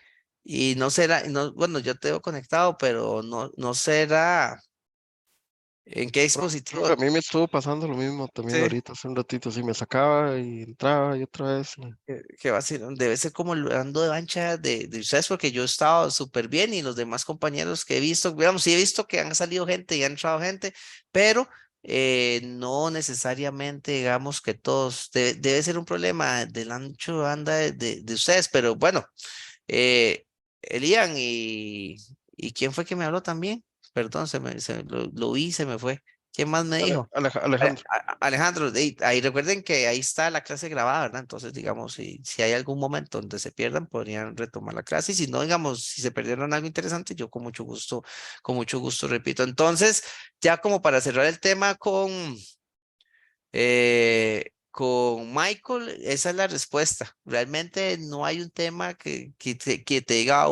Y no será, no, bueno, yo te veo conectado, pero no será, ¿en qué Creo dispositivo? que a mí me estuvo pasando lo mismo también Sí. ahorita, hace un ratito, sí, me sacaba y entraba y otra vez. Que debe ser como el dando de ancha de ustedes, porque yo he estado súper bien y los demás compañeros que he visto, digamos, sí he visto que han salido gente y ha entrado gente, pero no necesariamente, digamos, que todos, debe ser un problema del ancho de banda de ustedes, pero bueno, eh, Elian ¿Y quién fue que me habló también? Perdón, lo vi, se me fue. ¿Quién más me dijo? Alejandro. Alejandro, ahí recuerden que ahí está la clase grabada, ¿verdad? Entonces, digamos, si hay algún momento donde se pierdan, podrían retomar la clase. Y si no, digamos, si se perdieron algo interesante, yo con mucho gusto repito. Entonces, ya como para cerrar el tema con Michael, esa es la respuesta. Realmente no hay un tema que te diga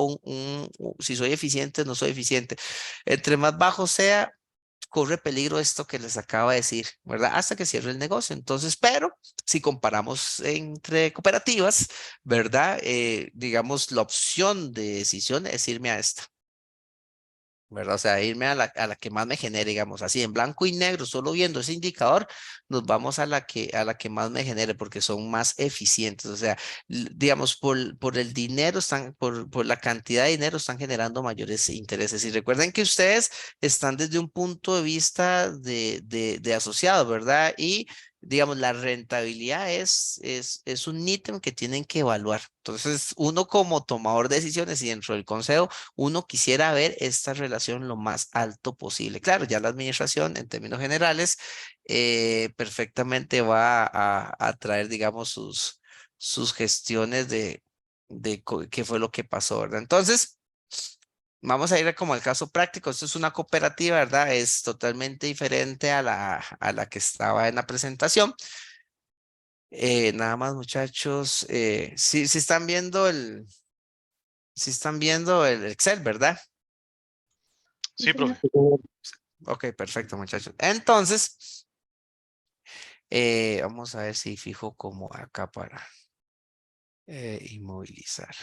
si soy eficiente o no soy eficiente. Entre más bajo sea, corre peligro esto que les acabo de decir, ¿verdad? Hasta que cierre el negocio. Entonces, pero si comparamos entre cooperativas, ¿verdad? Digamos, la opción de decisión es irme a esta. ¿Verdad? O sea, irme a la que más me genere, digamos, así en blanco y negro, solo viendo ese indicador, nos vamos a la que más me genere, porque son más eficientes. O sea, digamos, por el dinero, por la cantidad de dinero, están generando mayores intereses. Y recuerden que ustedes están desde un punto de vista de asociado, ¿verdad? Y digamos, la rentabilidad es un ítem que tienen que evaluar. Entonces, uno como tomador de decisiones y dentro del consejo, uno quisiera ver esta relación lo más alto posible. Claro, ya la administración, en términos generales, perfectamente va a traer, digamos, sus gestiones de qué fue lo que pasó, ¿verdad? Entonces, vamos a ir como al caso práctico. Esto es una cooperativa, ¿verdad? Es totalmente diferente a la que estaba en la presentación. Nada más, muchachos, sí están viendo el Excel, ¿verdad? Sí, profe. Ok, perfecto, muchachos. Entonces, vamos a ver si fijo como acá para inmovilizar.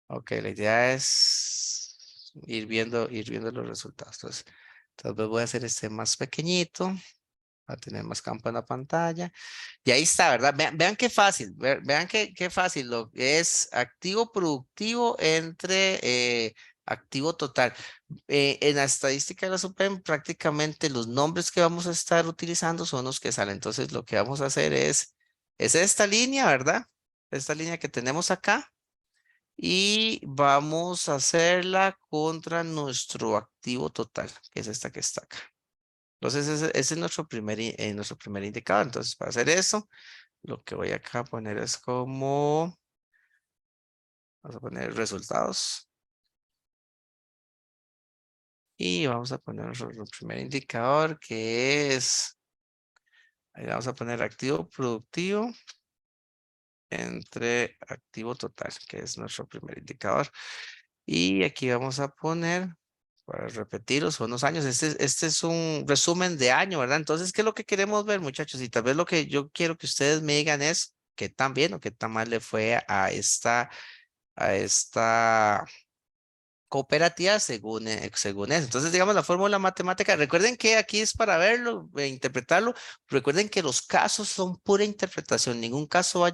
Ok, la idea es ir viendo los resultados. Entonces, tal vez voy a hacer este más pequeñito para tener más campo en la pantalla. Y ahí está, ¿verdad? Vean qué fácil, vean qué fácil lo que es activo productivo entre activo total. En la estadística de la SUPEM, prácticamente los nombres que vamos a estar utilizando son los que salen. Entonces, lo que vamos a hacer es esta línea, ¿verdad? Esta línea que tenemos acá. Y vamos a hacerla contra nuestro activo total, que es esta que está acá. Entonces, ese es nuestro primer indicador. Entonces, para hacer eso, lo que voy acá a poner es vamos a poner resultados. Y vamos a poner nuestro primer indicador que es, ahí vamos a poner activo productivo entre activo total, que es nuestro primer indicador. Y aquí vamos a poner, para repetirlo, son los años. Este es un resumen de año, ¿verdad? Entonces, ¿qué es lo que queremos ver, muchachos? Y tal vez lo que yo quiero que ustedes me digan es qué tan bien o qué tan mal le fue a esta cooperativa según eso. Entonces, digamos, la fórmula matemática, recuerden que aquí es para verlo, interpretarlo. Recuerden que los casos son pura interpretación. Ningún caso va a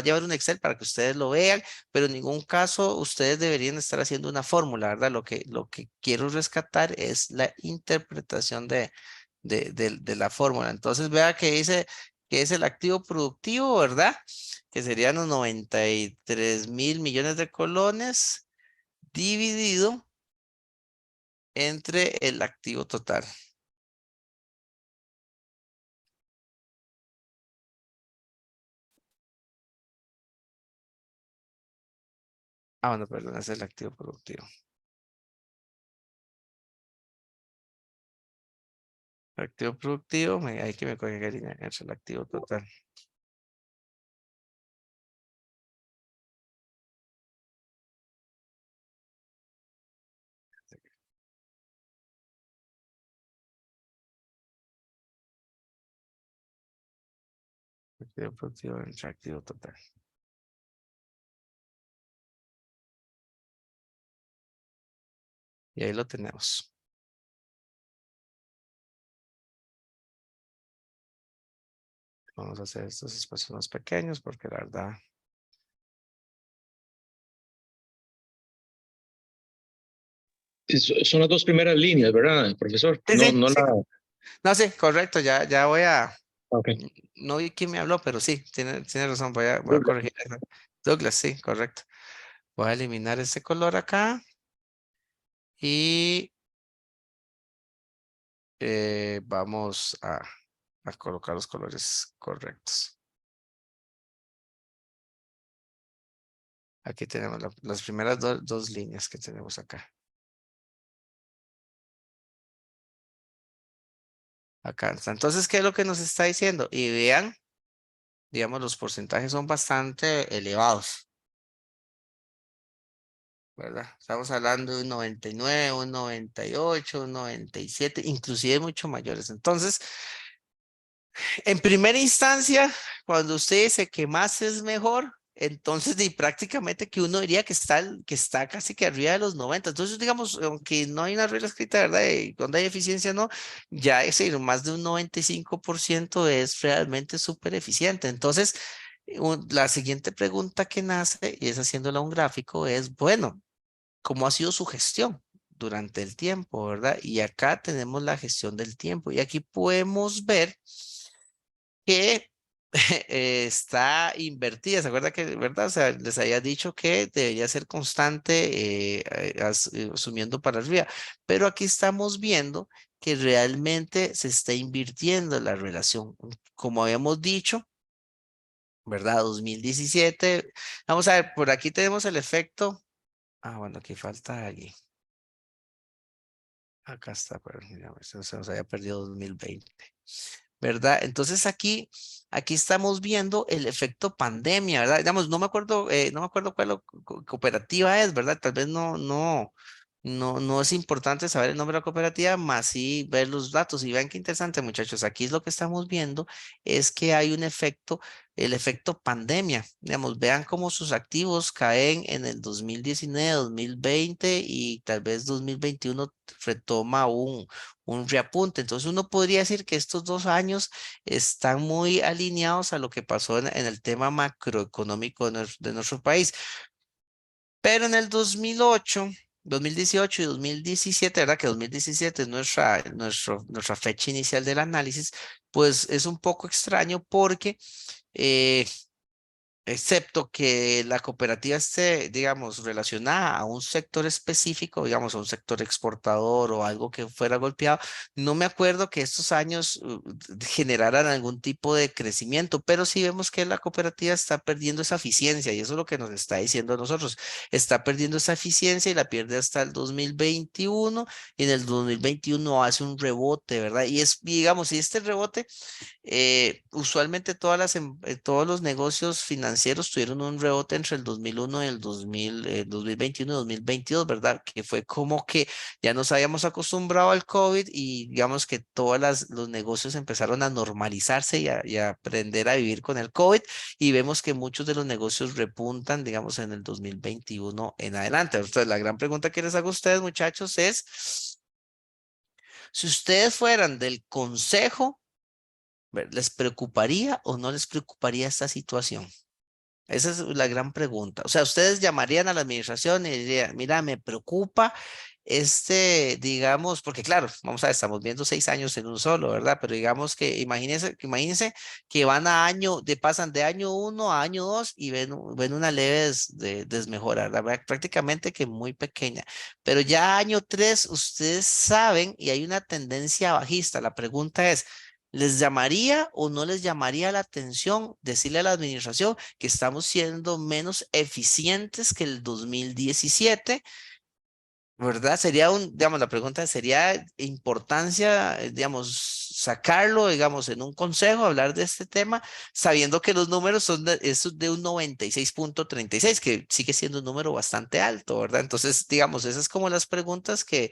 llevar un Excel para que ustedes lo vean, pero en ningún caso ustedes deberían estar haciendo una fórmula, ¿verdad? Lo que quiero rescatar es la interpretación de la fórmula. Entonces, vea que dice que es el activo productivo, ¿verdad? Que serían los 93.000 millones de colones dividido entre el activo total. Bueno, perdón, es el activo productivo. El activo productivo, hay que me coge es el activo total. Activo productivo entre activo total. Y ahí lo tenemos. Vamos a hacer estos espacios más pequeños porque la verdad Son las dos primeras líneas, ¿verdad, profesor? Sí, No, sí, no sí. la... No, sí, correcto, ya voy a, Ok. no vi quién me habló, pero sí, tiene razón, voy a corregir eso. Douglas, sí, correcto. Voy a eliminar ese color acá y vamos a colocar los colores correctos. Aquí tenemos las primeras dos líneas que tenemos acá. Acá está. Entonces, ¿qué es lo que nos está diciendo? Y vean, digamos, los porcentajes son bastante elevados, ¿verdad? Estamos hablando de un 99, un 98, un 97, inclusive mucho mayores. Entonces, en primera instancia, cuando usted dice que más es mejor, entonces prácticamente que uno diría que está casi que arriba de los 90. Entonces, digamos, aunque no hay una regla escrita, ¿verdad? De cuando hay eficiencia, no, ya es decir, más de un 95% es realmente súper eficiente. Entonces, la siguiente pregunta que nace, y es haciéndola un gráfico, es, bueno, ¿cómo ha sido su gestión durante el tiempo, verdad? Y acá tenemos la gestión del tiempo y aquí podemos ver que está invertida. ¿Se acuerda que, verdad? O sea, les había dicho que debería ser constante, asumiendo para arriba. Pero aquí estamos viendo que realmente se está invirtiendo la relación. Como habíamos dicho, ¿verdad? 2017. Vamos a ver, por aquí tenemos el efecto. Ah, bueno, aquí falta alguien. Acá está, pero digamos, se nos había perdido 2020. ¿Verdad? Entonces aquí estamos viendo el efecto pandemia, ¿verdad? Digamos, no me acuerdo cuál cooperativa es, ¿verdad? Tal vez no es importante saber el nombre de la cooperativa, más sí ver los datos. Y vean qué interesante, muchachos. Aquí es lo que estamos viendo, es que hay un efecto, el efecto pandemia. Digamos, vean cómo sus activos caen en el 2019, 2020 y tal vez 2021 retoma un reapunte. Entonces uno podría decir que estos 2 años están muy alineados a lo que pasó en el tema macroeconómico de nuestro país. Pero en el 2018 y 2017, ¿verdad? Que 2017 es nuestra fecha inicial del análisis, pues es un poco extraño porque eh, excepto que la cooperativa esté, digamos, relacionada a un sector específico, digamos, a un sector exportador o algo que fuera golpeado, no me acuerdo que estos años generaran algún tipo de crecimiento, pero sí vemos que la cooperativa está perdiendo esa eficiencia y eso es lo que nos está diciendo a nosotros. Está perdiendo esa eficiencia y la pierde hasta el 2021 y en el 2021 hace un rebote, ¿verdad? Y digamos, si este rebote usualmente todos los negocios financieros tuvieron un rebote entre el 2001 y el 2021 y 2022, ¿verdad? Que fue como que ya nos habíamos acostumbrado al COVID y digamos que los negocios empezaron a normalizarse y a aprender a vivir con el COVID y vemos que muchos de los negocios repuntan, digamos, en el 2021 en adelante. Entonces, la gran pregunta que les hago a ustedes, muchachos, es, si ustedes fueran del consejo, ¿les preocuparía o no les preocuparía esta situación? Esa es la gran pregunta. O sea, ustedes llamarían a la administración y dirían, mira, me preocupa digamos, porque claro, vamos a ver, estamos viendo 6 años en un solo, ¿verdad? Pero digamos que imagínense que pasan de año 1 a año 2 y ven una leve desmejora, ¿verdad? Prácticamente que muy pequeña. Pero ya año 3, ustedes saben y hay una tendencia bajista. La pregunta es, ¿les llamaría o no les llamaría la atención decirle a la administración que estamos siendo menos eficientes que el 2017? ¿Verdad? Digamos, la pregunta sería importancia, digamos, sacarlo, digamos, en un consejo, hablar de este tema, sabiendo que los números es de un 96.36, que sigue siendo un número bastante alto, ¿verdad? Entonces, digamos, esas es como las preguntas que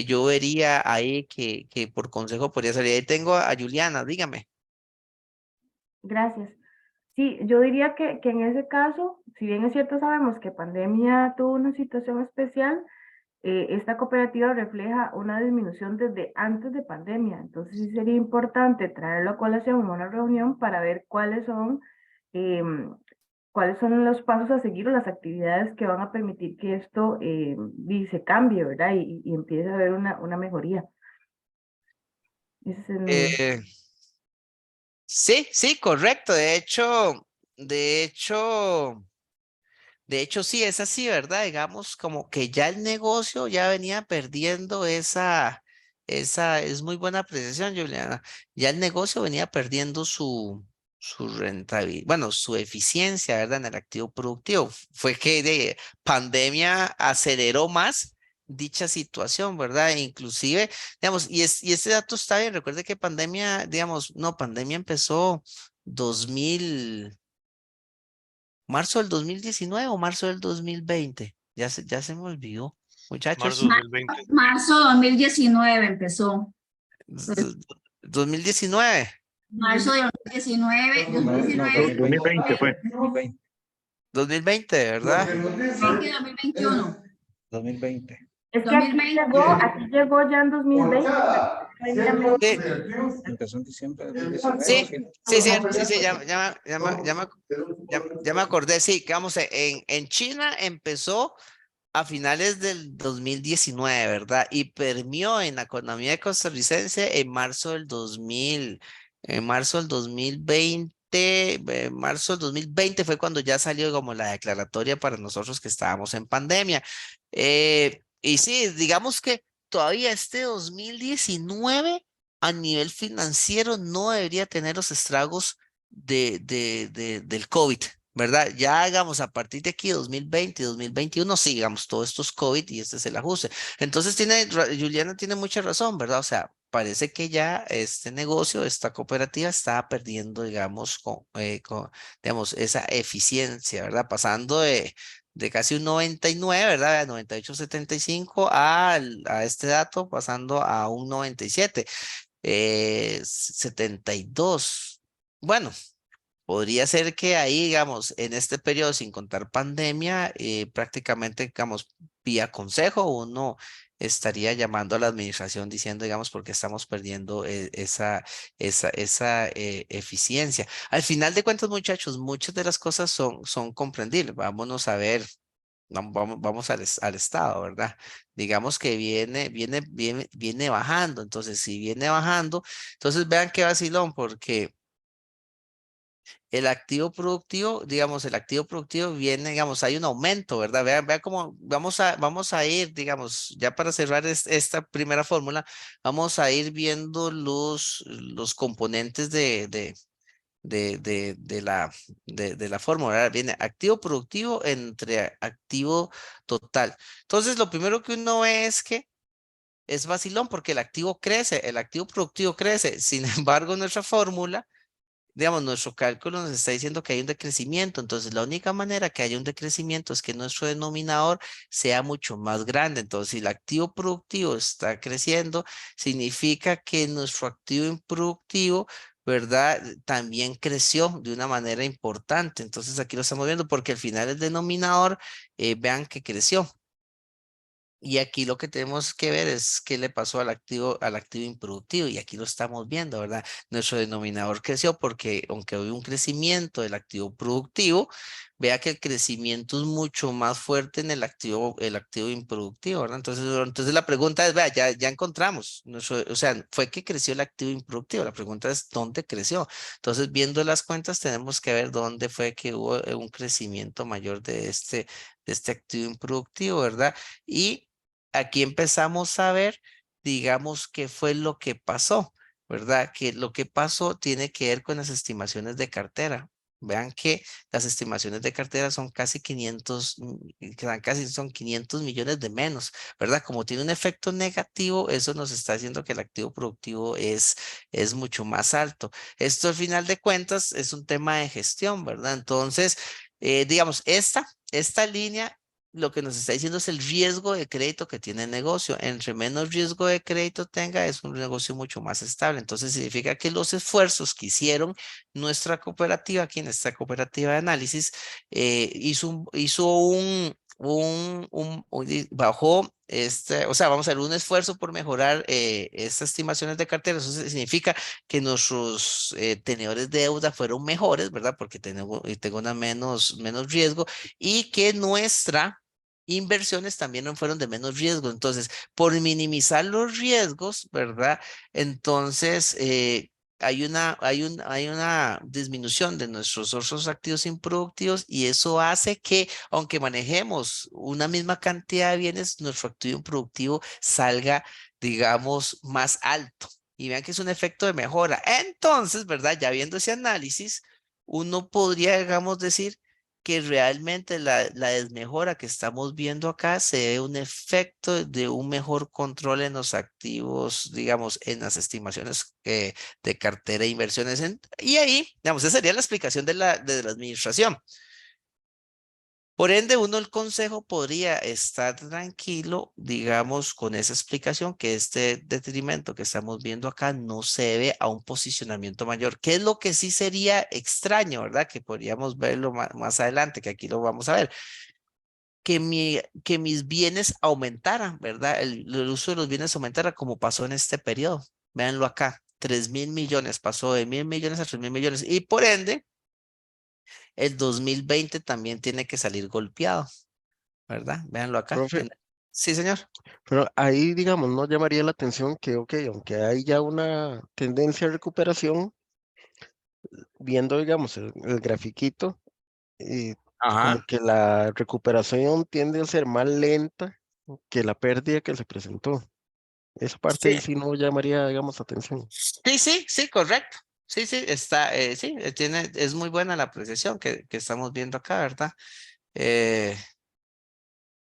yo vería ahí que por consejo podría salir. Ahí tengo a Juliana, dígame. Gracias. Sí, yo diría que en ese caso, si bien es cierto, sabemos que pandemia tuvo una situación especial, esta cooperativa refleja una disminución desde antes de pandemia. Entonces sí sería importante traerlo a colación en una reunión para ver cuáles son cuáles son los pasos a seguir o las actividades que van a permitir que esto se cambie, ¿verdad? Y empiece a haber una mejoría. Ese es Eh, sí, sí, correcto. De hecho, sí, es así, ¿verdad? Digamos, como que ya el negocio ya venía perdiendo es muy buena apreciación, Juliana. Ya el negocio venía perdiendo su rentabilidad, bueno, su eficiencia, ¿verdad? En el activo productivo. Fue que de pandemia aceleró más dicha situación, ¿verdad? Inclusive, digamos, y este dato está bien. Recuerde que pandemia, digamos, no, pandemia empezó 2000 marzo del 2019 o marzo del 2020. Ya se me olvidó, Marzo muchachos. 2020. Marzo 2019 empezó. Z- 2019, Marzo de 2019, No, 2019, 2020 fue. 2020. 2020, ¿verdad? 2021, 2020. Es que 2020. aquí llegó ya en 2020, previamente. Sí, Empezó en diciembre de 2019. sí, sí, cierto, sí, sí, ya me acordé, sí, que vamos, en China empezó a finales del 2019, ¿verdad? Y permeó en la economía costarricense en marzo del 2020, marzo del 2020 fue cuando ya salió como la declaratoria para nosotros que estábamos en pandemia. Y sí, digamos que todavía este 2019 a nivel financiero no debería tener los estragos del COVID. ¿Verdad? Ya hagamos a partir de aquí, 2020, 2021, sí, digamos, todo esto es COVID y este es el ajuste. Entonces, Juliana tiene mucha razón, ¿verdad? O sea, parece que ya este negocio, esta cooperativa está perdiendo, digamos, digamos, esa eficiencia, ¿verdad? Pasando de casi un 99, ¿verdad? 98,75 a este dato, pasando a un 97, 72. Bueno. Podría ser que ahí, digamos, en este periodo, sin contar pandemia, prácticamente, digamos, vía consejo, uno estaría llamando a la administración diciendo, digamos, por qué estamos perdiendo esa eficiencia. Al final de cuentas, muchachos, muchas de las cosas son comprendibles. Vámonos a ver, vamos al estado, ¿verdad? Digamos que viene bajando. Entonces, si viene bajando, entonces vean qué vacilón, porque el activo productivo, digamos, el activo productivo viene, digamos, hay un aumento, ¿verdad? Vean cómo vamos a ir, digamos, ya para cerrar esta primera fórmula, vamos a ir viendo los componentes de la fórmula, ¿verdad? Viene activo productivo entre activo total. Entonces, lo primero que uno ve es que es vacilón porque el activo crece, el activo productivo crece. Sin embargo, nuestra fórmula, digamos, nuestro cálculo nos está diciendo que hay un decrecimiento. Entonces, la única manera que haya un decrecimiento es que nuestro denominador sea mucho más grande. Entonces, si el activo productivo está creciendo, significa que nuestro activo improductivo, ¿verdad? También creció de una manera importante. Entonces, aquí lo estamos viendo porque al final el denominador, vean que creció. Y aquí lo que tenemos que ver es qué le pasó al activo improductivo. Y aquí lo estamos viendo, ¿verdad? Nuestro denominador creció porque aunque hubo un crecimiento del activo productivo, vea que el crecimiento es mucho más fuerte en el activo improductivo, ¿verdad? Entonces la pregunta es, vea, ya encontramos, o sea, fue que creció el activo improductivo. La pregunta es, ¿dónde creció? Entonces, viendo las cuentas, tenemos que ver dónde fue que hubo un crecimiento mayor de este activo improductivo, ¿verdad? Y aquí empezamos a ver, digamos, qué fue lo que pasó, ¿verdad? Que lo que pasó tiene que ver con las estimaciones de cartera. Vean que las estimaciones de cartera son casi 500, son 500 millones de menos, ¿verdad? Como tiene un efecto negativo, eso nos está diciendo que el activo productivo es mucho más alto. Esto al final de cuentas es un tema de gestión, ¿verdad? Entonces, digamos, esta línea lo que nos está diciendo es el riesgo de crédito que tiene el negocio. Entre menos riesgo de crédito tenga, es un negocio mucho más estable. Entonces significa que los esfuerzos que hicieron nuestra cooperativa, aquí en esta cooperativa de análisis, hizo bajó o sea, vamos a ver un esfuerzo por mejorar estas estimaciones de cartera. Eso significa que nuestros tenedores de deuda fueron mejores, ¿verdad? Porque tengo una menos riesgo y que nuestra inversiones también no fueron de menos riesgo. Entonces, por minimizar los riesgos, ¿verdad? Entonces, hay una disminución de nuestros otros activos improductivos y eso hace que, aunque manejemos una misma cantidad de bienes, nuestro activo improductivo salga, digamos, más alto. Y vean que es un efecto de mejora. Entonces, ¿verdad? Ya viendo ese análisis, uno podría, digamos, decir que realmente la desmejora que estamos viendo acá se debe a un efecto de un mejor control en los activos, digamos, en las estimaciones de cartera de inversiones. Y ahí, digamos, esa sería la explicación de la administración. Por ende, el consejo podría estar tranquilo, digamos, con esa explicación que este detrimento que estamos viendo acá no se debe a un posicionamiento mayor, que es lo que sí sería extraño, ¿verdad? Que podríamos verlo más adelante, que aquí lo vamos a ver. Que mis bienes aumentaran, ¿verdad? El uso de los bienes aumentara como pasó en este periodo. Véanlo acá, 3.000 millones, pasó de 1.000 millones a 3.000 millones y por ende el 2020 también tiene que salir golpeado, ¿verdad? Véanlo acá. Profe, Sí, señor. pero ahí, digamos, no llamaría la atención que, ok, aunque hay ya una tendencia a recuperación, viendo, digamos, el grafiquito, y como Ajá. que la recuperación tiende a ser más lenta que la pérdida que se presentó. Esa parte Sí, ahí sí no llamaría, digamos, atención. sí, correcto. Sí, sí, es muy buena la apreciación que estamos viendo acá, ¿verdad? Eh,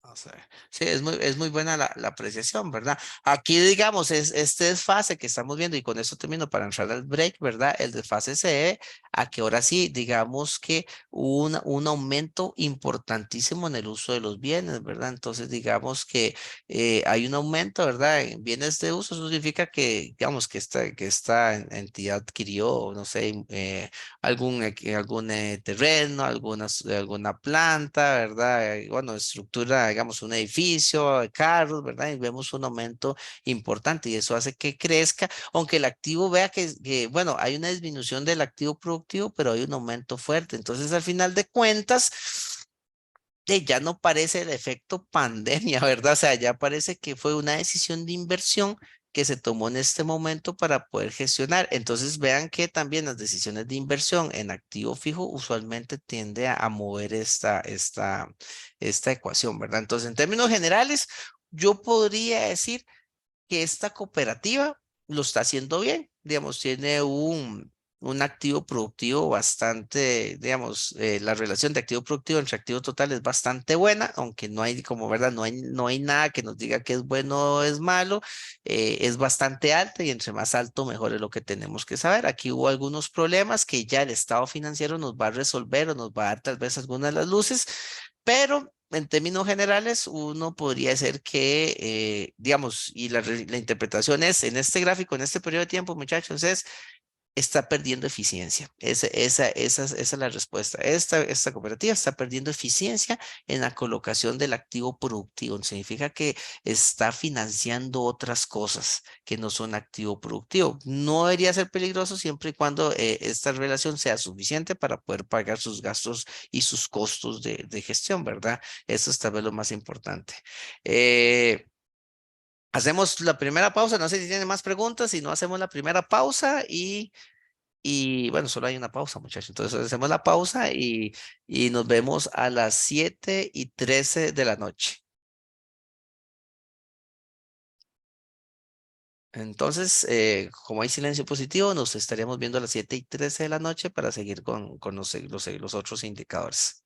Vamos a ver. Sí, es muy buena la apreciación, ¿verdad? Aquí, digamos, este desfase que estamos viendo, y con eso termino para entrar al break, ¿verdad? El desfase se debe a que ahora sí, digamos que hubo un aumento importantísimo en el uso de los bienes, ¿verdad? Entonces, digamos que hay un aumento, ¿verdad? En bienes de uso, eso significa que, digamos, que esta entidad adquirió, no sé, algún terreno, alguna planta, ¿verdad? Bueno, estructura, digamos, un edificio, carros, ¿verdad? Y vemos un aumento importante y eso hace que crezca, aunque el activo vea bueno, hay una disminución del activo productivo, pero hay un aumento fuerte. Entonces, al final de cuentas, ya no parece el efecto pandemia, ¿verdad? O sea, ya parece que fue una decisión de inversión que se tomó en este momento para poder gestionar. Entonces, vean que también las decisiones de inversión en activo fijo usualmente tiende a mover esta ecuación, ¿verdad? Entonces, en términos generales, yo podría decir que esta cooperativa lo está haciendo bien, digamos, tiene un activo productivo bastante, digamos, la relación de activo productivo entre activo total es bastante buena, aunque no hay, como verdad, no hay nada que nos diga que es bueno o es malo, es bastante alta y entre más alto, mejor es lo que tenemos que saber. Aquí hubo algunos problemas que ya el estado financiero nos va a resolver o nos va a dar tal vez algunas de las luces, pero en términos generales, uno podría decir que, digamos, y la interpretación es, en este gráfico, en este periodo de tiempo, muchachos, está perdiendo eficiencia. Esa es la respuesta. Esta cooperativa está perdiendo eficiencia en la colocación del activo productivo. Significa que está financiando otras cosas que no son activo productivo. No debería ser peligroso siempre y cuando esta relación sea suficiente para poder pagar sus gastos y sus costos de gestión, ¿verdad? Eso es tal vez lo más importante. Hacemos la primera pausa. No sé si tienen más preguntas. Si no, hacemos la primera pausa y bueno, solo hay una pausa, muchachos. Entonces hacemos la pausa y nos vemos a las 7:13 de la noche. Entonces, como hay silencio positivo, nos estaríamos viendo a las 7:13 de la noche para seguir con los otros indicadores.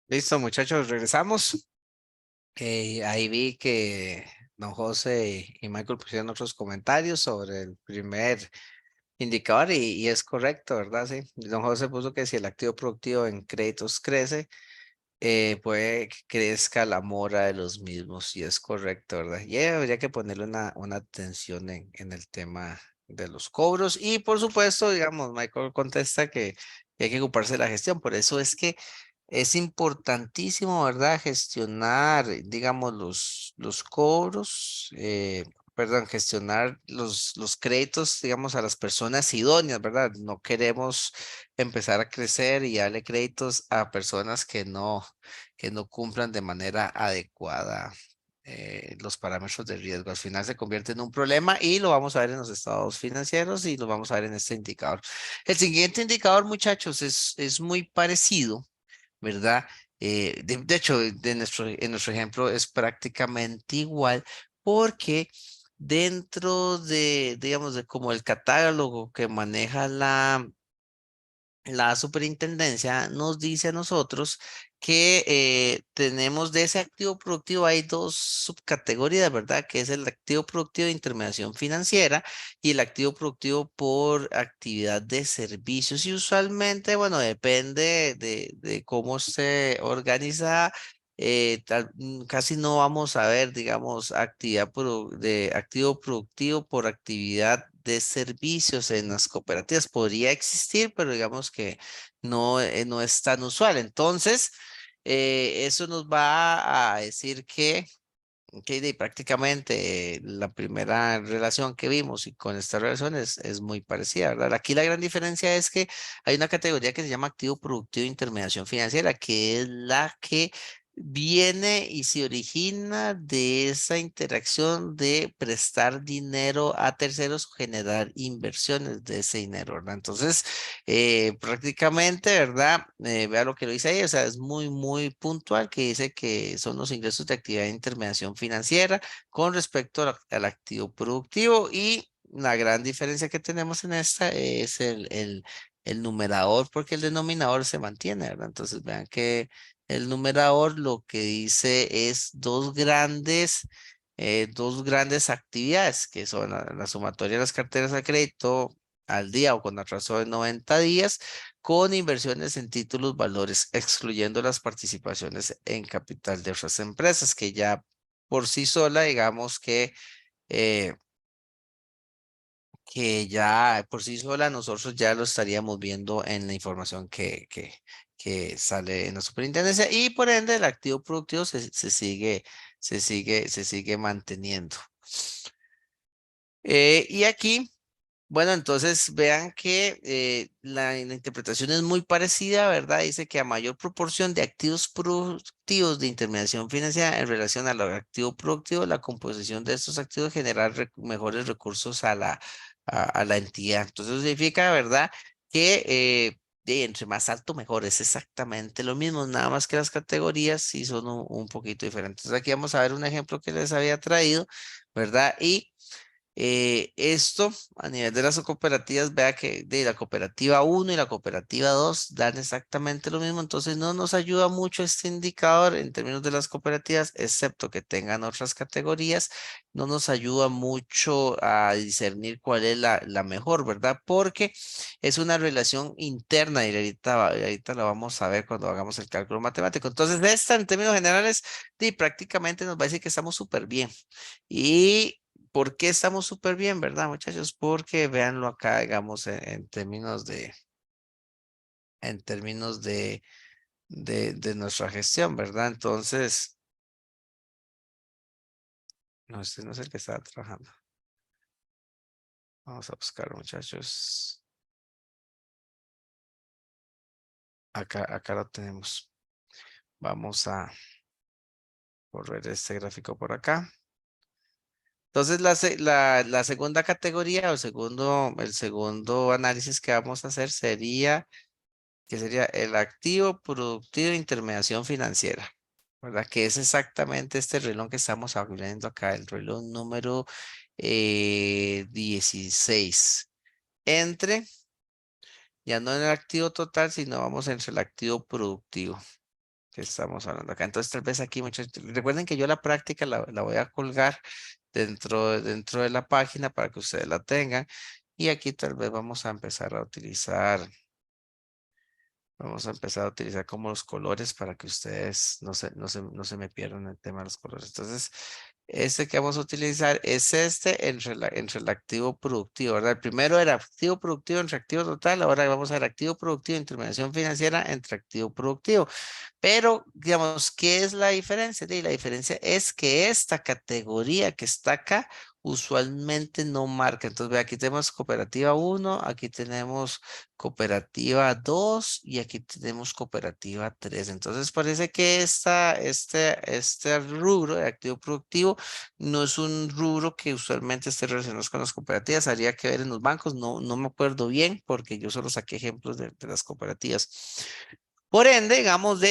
Listo, muchachos, regresamos. Ahí vi que don José y Michael pusieron otros comentarios sobre el primer indicador y es correcto, ¿verdad? Sí. Don José puso que si el activo productivo en créditos crece, puede que crezca la mora de los mismos y es correcto, ¿verdad? Y habría que ponerle una atención en el tema de los cobros y por supuesto, digamos, Michael contesta que hay que ocuparse de la gestión, por eso es que es importantísimo, ¿verdad? Gestionar, digamos, los cobros, perdón, gestionar los créditos, digamos, a las personas idóneas, ¿verdad? No queremos empezar a crecer y darle créditos a personas que no cumplan de manera adecuada los parámetros de riesgo. Al final se convierte en un problema y lo vamos a ver en los estados financieros y lo vamos a ver en este indicador. El siguiente indicador, muchachos, es muy parecido, ¿verdad? De hecho, en nuestro ejemplo es prácticamente igual porque dentro de, digamos, de como el catálogo que maneja la superintendencia nos dice a nosotros que tenemos de ese activo productivo, hay dos subcategorías, ¿verdad? Que es el activo productivo de intermediación financiera y el activo productivo por actividad de servicios. Y usualmente, bueno, depende de cómo se organiza. Casi no vamos a ver, digamos, de activo productivo por actividad de servicios en las cooperativas. Podría existir, pero digamos que no es tan usual. Entonces, eso nos va a decir que prácticamente la primera relación que vimos y con esta relación es muy parecida, ¿verdad? Aquí la gran diferencia es que hay una categoría que se llama activo productivo de intermediación financiera, que es la que viene y se origina de esa interacción de prestar dinero a terceros o generar inversiones de ese dinero, ¿verdad? Entonces, prácticamente, ¿verdad? Vea lo que lo dice ahí, o sea, es muy puntual que dice que son los ingresos de actividad de intermediación financiera con respecto al activo productivo y la gran diferencia que tenemos en esta es el numerador porque el denominador se mantiene, ¿verdad? Entonces, vean que el numerador lo que dice es dos grandes actividades que son la sumatoria de las carteras de crédito al día o con atraso de 90 días con inversiones en títulos valores, excluyendo las participaciones en capital de otras empresas que ya por sí sola, digamos eh, que ya por sí sola nosotros ya lo estaríamos viendo en la información que sale en la superintendencia y por ende el activo productivo se sigue manteniendo. Y aquí bueno, entonces vean que la interpretación es muy parecida, ¿verdad? Dice que a mayor proporción de activos productivos de intermediación financiera en relación al activo productivo, la composición de estos activos genera mejores recursos a la entidad. Entonces eso significa, ¿verdad? Que entre más alto, mejor. Es exactamente lo mismo, nada más que las categorías sí son un poquito diferentes. Entonces aquí vamos a ver un ejemplo que les había traído, ¿verdad? Y esto a nivel de las cooperativas, vea que de la cooperativa 1 y la cooperativa 2 dan exactamente lo mismo, entonces no nos ayuda mucho este indicador en términos de las cooperativas, excepto que tengan otras categorías, no nos ayuda mucho a discernir cuál es la mejor, ¿verdad? Porque es una relación interna y ahorita la vamos a ver cuando hagamos el cálculo matemático. Entonces, esta en términos generales, prácticamente nos va a decir que estamos súper bien. Y ¿por qué estamos súper bien, verdad, muchachos? Porque véanlo acá, digamos, en términos de nuestra gestión, ¿verdad? Entonces, no, este no es el que estaba trabajando. Vamos a buscar, muchachos. Acá lo tenemos. Vamos a correr este gráfico por acá. Entonces, la segunda categoría o el segundo análisis que vamos a hacer sería que sería el activo productivo de intermediación financiera, ¿verdad? Que es exactamente este reloj que estamos abriendo acá, el reloj número 16. Entre, ya no en el activo total, sino vamos entre el activo productivo. que estamos hablando acá. Entonces, tal vez aquí, muchachos, recuerden que yo la práctica la voy a colgar dentro de la página para que ustedes la tengan. Y aquí tal vez vamos a empezar a utilizar. Vamos a empezar a utilizar como los colores para que ustedes no se me pierdan el tema de los colores. Entonces, este que vamos a utilizar es este entre el activo productivo, ¿verdad? El primero era activo productivo entre activo total. Ahora vamos a ver activo productivo, intermediación financiera entre activo productivo. Pero, digamos, ¿qué es la diferencia? La diferencia es que esta categoría que está acá usualmente no marca. Entonces, ve, aquí tenemos cooperativa 1, aquí tenemos cooperativa 2 y aquí tenemos cooperativa 3. Entonces, parece que este rubro de activo productivo no es un rubro que usualmente esté relacionado con las cooperativas. Habría que ver en los bancos. No me acuerdo bien porque yo solo saqué ejemplos de las cooperativas. Por ende, digamos,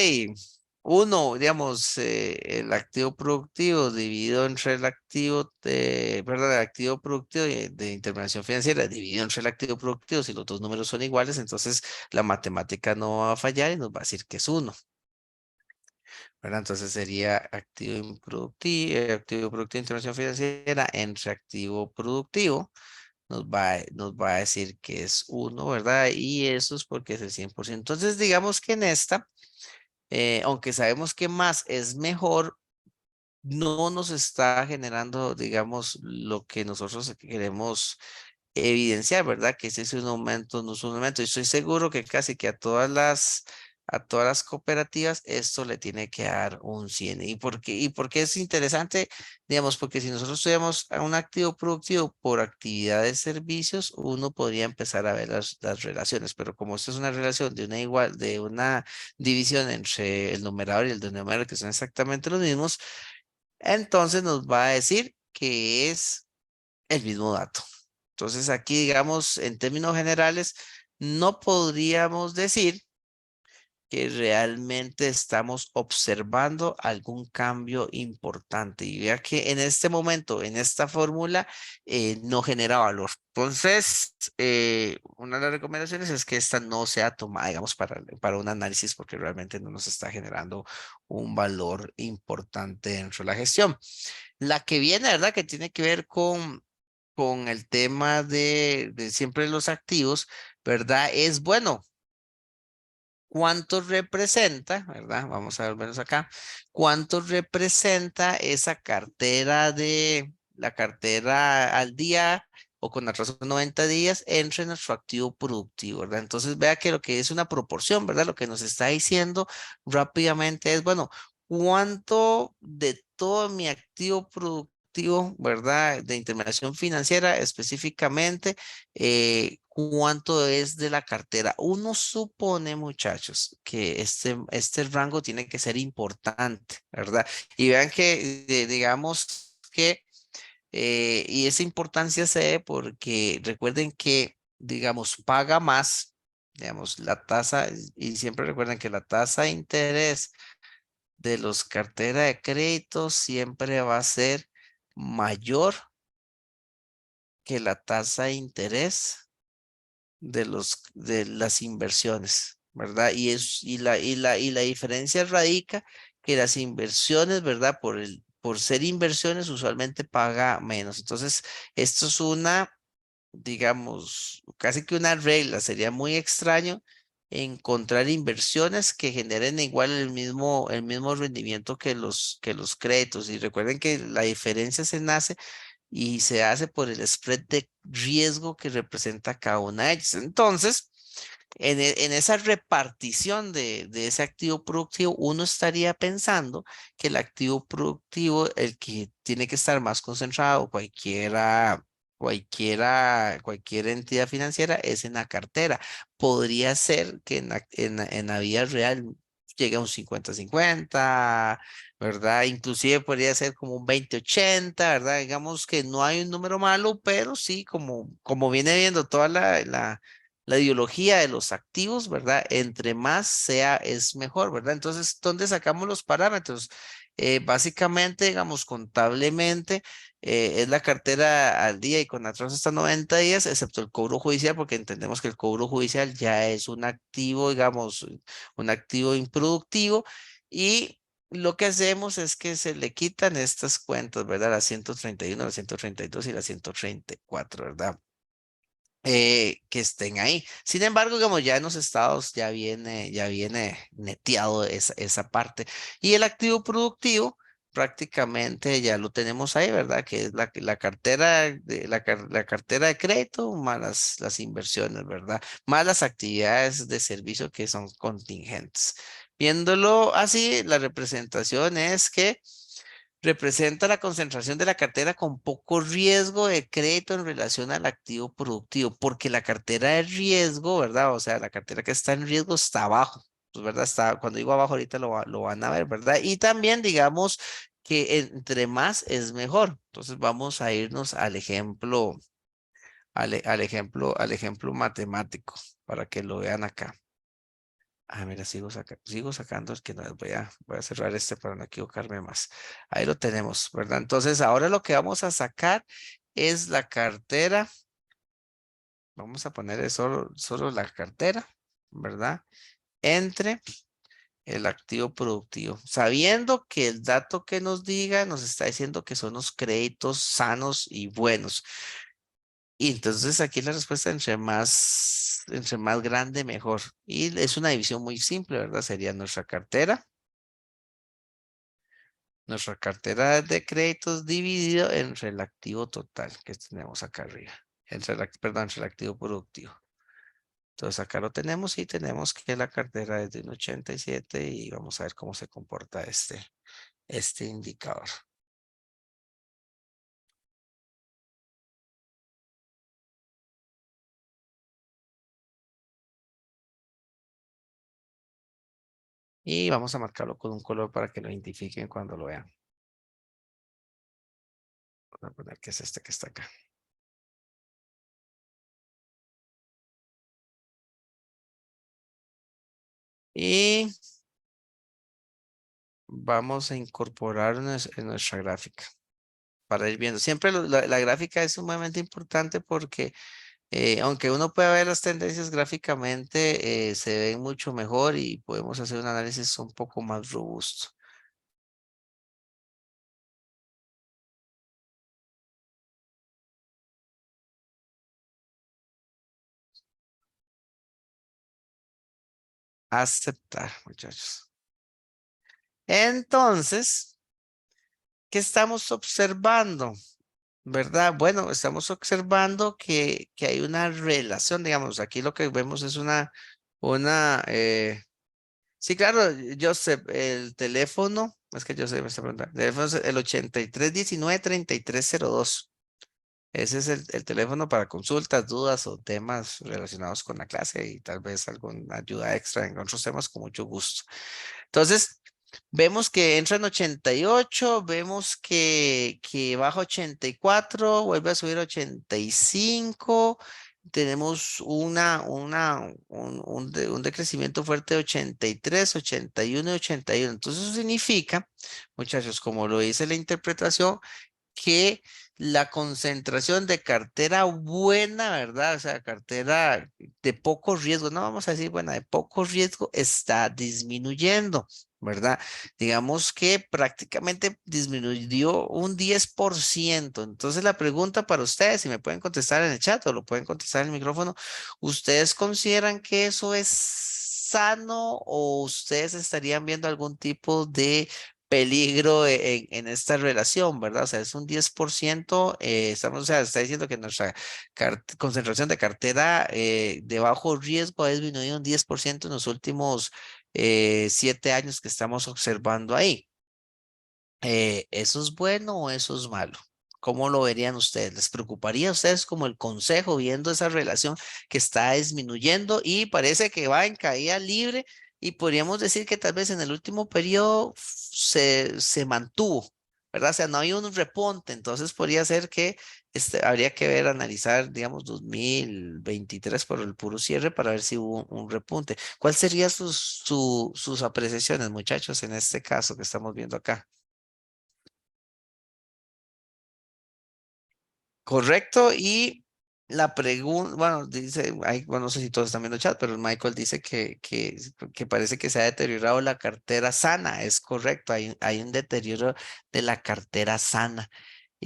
digamos, el activo productivo dividido entre el activo perdón, el activo productivo de intermediación financiera dividido entre el activo productivo, si los dos números son iguales, entonces la matemática no va a fallar y nos va a decir que es 1, ¿verdad? Entonces sería activo productivo de intermediación financiera entre activo productivo. Nos va a decir que es 1, ¿verdad? Y eso es porque es el 100%. Entonces, digamos que en esta, aunque sabemos que más es mejor, no nos está generando, digamos, lo que nosotros queremos evidenciar, ¿verdad? Que ese es un aumento, no es un aumento. Y estoy seguro que casi que a todas las cooperativas esto le tiene que dar un 100. ¿Y por qué es interesante? Digamos, porque si nosotros tuviéramos a un activo productivo por actividades de servicios, uno podría empezar a ver las relaciones, pero como esto es una relación de una división entre el numerador y el denominador, que son exactamente los mismos, entonces nos va a decir que es el mismo dato. Entonces aquí, digamos, en términos generales, no podríamos decir que realmente estamos observando algún cambio importante. Y vea que en este momento, en esta fórmula, no genera valor. Entonces, una de las recomendaciones es que esta no sea tomada, digamos, para un análisis, porque realmente no nos está generando un valor importante dentro de la gestión. La que viene, ¿verdad? Que tiene que ver con el tema de siempre los activos, ¿verdad? Es bueno. ¿Cuánto representa, verdad? Vamos a ver menos acá. ¿Cuánto representa esa la cartera al día o con atraso de 90 días entre nuestro activo productivo, ¿verdad? Entonces vea que lo que es una proporción, ¿verdad? Lo que nos está diciendo rápidamente es, bueno, ¿cuánto de todo mi activo productivo, ¿verdad? De intermediación financiera específicamente, cuánto es de la cartera? Uno supone, muchachos, que este rango tiene que ser importante, ¿verdad? Y vean que, digamos que, y esa importancia se ve porque recuerden que, digamos, paga más, digamos, la tasa, y siempre recuerden que la tasa de interés de los carteras de crédito siempre va a ser mayor que la tasa de interés de las inversiones, ¿verdad? Y la diferencia radica que las inversiones, ¿verdad? Por ser inversiones usualmente paga menos. Entonces, esto es digamos, casi que una regla. Sería muy extraño encontrar inversiones que generen igual el mismo rendimiento que los créditos. Y recuerden que la diferencia se nace y se hace por el spread de riesgo que representa cada una de ellas. Entonces, en esa repartición de ese activo productivo, uno estaría pensando que el activo productivo, el que tiene que estar más concentrado, cualquier entidad financiera, es en la cartera. Podría ser que en la vida real llegue a un 50-50, ¿verdad? Inclusive podría ser como un 20-80, ¿verdad? Digamos que no hay un número malo, pero sí, como viene viendo toda la ideología de los activos, ¿verdad? Entre más sea, es mejor, ¿verdad? Entonces, ¿dónde sacamos los parámetros? Básicamente, digamos, contablemente, es la cartera al día y con atraso hasta 90 días, excepto el cobro judicial, porque entendemos que el cobro judicial ya es un activo, digamos, un activo improductivo. Y lo que hacemos es que se le quitan estas cuentas, ¿verdad? La 131, la 132 y la 134, ¿verdad? Que estén ahí. Sin embargo, como ya en los estados ya viene neteado esa parte. Y el activo productivo prácticamente ya lo tenemos ahí, ¿verdad? Que es la cartera la cartera de crédito más las inversiones, ¿verdad? Más las actividades de servicio que son contingentes. Viéndolo así, la representación es que representa la concentración de la cartera con poco riesgo de crédito en relación al activo productivo, porque la cartera de riesgo, ¿verdad? O sea, la cartera que está en riesgo está abajo, pues, ¿verdad? Está, cuando digo abajo ahorita lo van a ver, ¿verdad? Y también digamos que entre más es mejor. Entonces vamos a irnos al ejemplo, al ejemplo matemático para que lo vean acá. Ah, mira, sigo sacando, es que no, voy a cerrar este para no equivocarme más. Ahí lo tenemos, ¿verdad? Entonces, ahora lo que vamos a sacar es la cartera. Vamos a poner solo la cartera, ¿verdad? Entre el activo productivo, sabiendo que el dato que nos diga nos está diciendo que son los créditos sanos y buenos. Y entonces aquí la respuesta entre más grande, mejor. Y es una división muy simple, ¿verdad? Sería nuestra cartera de créditos dividido entre el activo total que tenemos acá arriba. Perdón, entre el activo productivo. Entonces acá lo tenemos y tenemos que la cartera es de un 87 y vamos a ver cómo se comporta este indicador. Y vamos a marcarlo con un color para que lo identifiquen cuando lo vean. Voy a poner que es este que está acá. Y vamos a incorporar en nuestra gráfica para ir viendo. Siempre la gráfica es sumamente importante porque aunque uno pueda ver las tendencias gráficamente, se ven mucho mejor y podemos hacer un análisis un poco más robusto. Aceptar, muchachos. Entonces, ¿qué estamos observando? ¿Verdad? Bueno, estamos observando que hay una relación, digamos, aquí lo que vemos es sí, claro, Joseph, el teléfono, es que Joseph me está preguntando, el teléfono es el 8319-3302. Ese es el teléfono para consultas, dudas o temas relacionados con la clase y tal vez alguna ayuda extra en otros temas con mucho gusto. Entonces, vemos que entra en 88, vemos que baja 84, vuelve a subir 85. Tenemos un decrecimiento fuerte de 83, 81 y 81. Entonces, eso significa, muchachos, como lo dice la interpretación, que la concentración de cartera buena, ¿verdad? O sea, cartera de poco riesgo, no vamos a decir buena, de poco riesgo está disminuyendo, ¿verdad? Digamos que prácticamente disminuyó un 10%. Entonces la pregunta para ustedes, si me pueden contestar en el chat o lo pueden contestar en el micrófono, ¿ustedes consideran que eso es sano o ustedes estarían viendo algún tipo de peligro en esta relación, ¿verdad? O sea, es un 10%, o sea, está diciendo que nuestra concentración de cartera de bajo riesgo ha disminuido un 10% en los últimos 7 años que estamos observando ahí. ¿Eso es bueno o eso es malo? ¿Cómo lo verían ustedes? ¿Les preocuparía a ustedes como el consejo viendo esa relación que está disminuyendo y parece que va en caída libre y podríamos decir que tal vez en el último periodo se mantuvo, ¿verdad? O sea, no hay un repunte, entonces podría ser que habría que ver, analizar, digamos, 2023 por el puro cierre para ver si hubo un repunte. ¿Cuál serían sus apreciaciones, muchachos, en este caso que estamos viendo acá? Correcto, y la pregunta, bueno, dice, bueno, no sé si todos están viendo el chat, pero Michael dice que parece que se ha deteriorado la cartera sana. Es correcto, hay un deterioro de la cartera sana.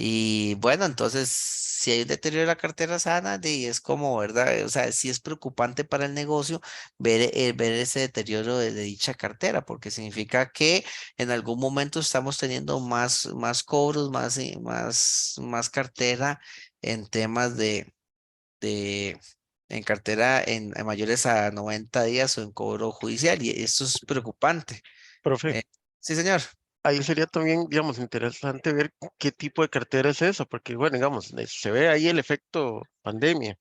Y bueno, entonces, si hay un deterioro de la cartera sana, es como, ¿verdad? O sea, sí es preocupante para el negocio ver ese deterioro de dicha cartera, porque significa que en algún momento estamos teniendo más cobros, más cartera en temas de en cartera en mayores a 90 días o en cobro judicial, y esto es preocupante. Profe, Eh, sí, señor. ahí sería también, digamos, interesante ver qué tipo de cartera es esa, porque, bueno, digamos, se ve ahí el efecto pandemia,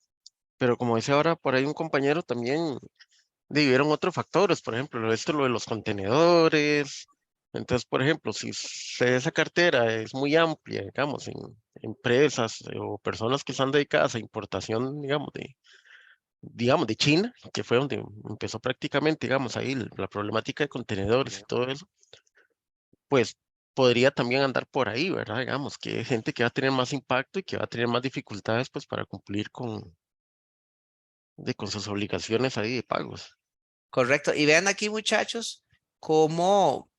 pero como dice ahora por ahí un compañero, también vieron otros factores, por ejemplo, lo de los contenedores. Entonces, por ejemplo, si esa cartera es muy amplia, digamos, en empresas o personas que están dedicadas a importación, digamos, de China, que fue donde empezó prácticamente, digamos, ahí la problemática de contenedores y todo eso, pues podría también andar por ahí, ¿verdad? Digamos, que hay gente que va a tener más impacto y que va a tener más dificultades, pues, para cumplir con sus obligaciones ahí de pagos. Correcto. Y vean aquí, muchachos, cómo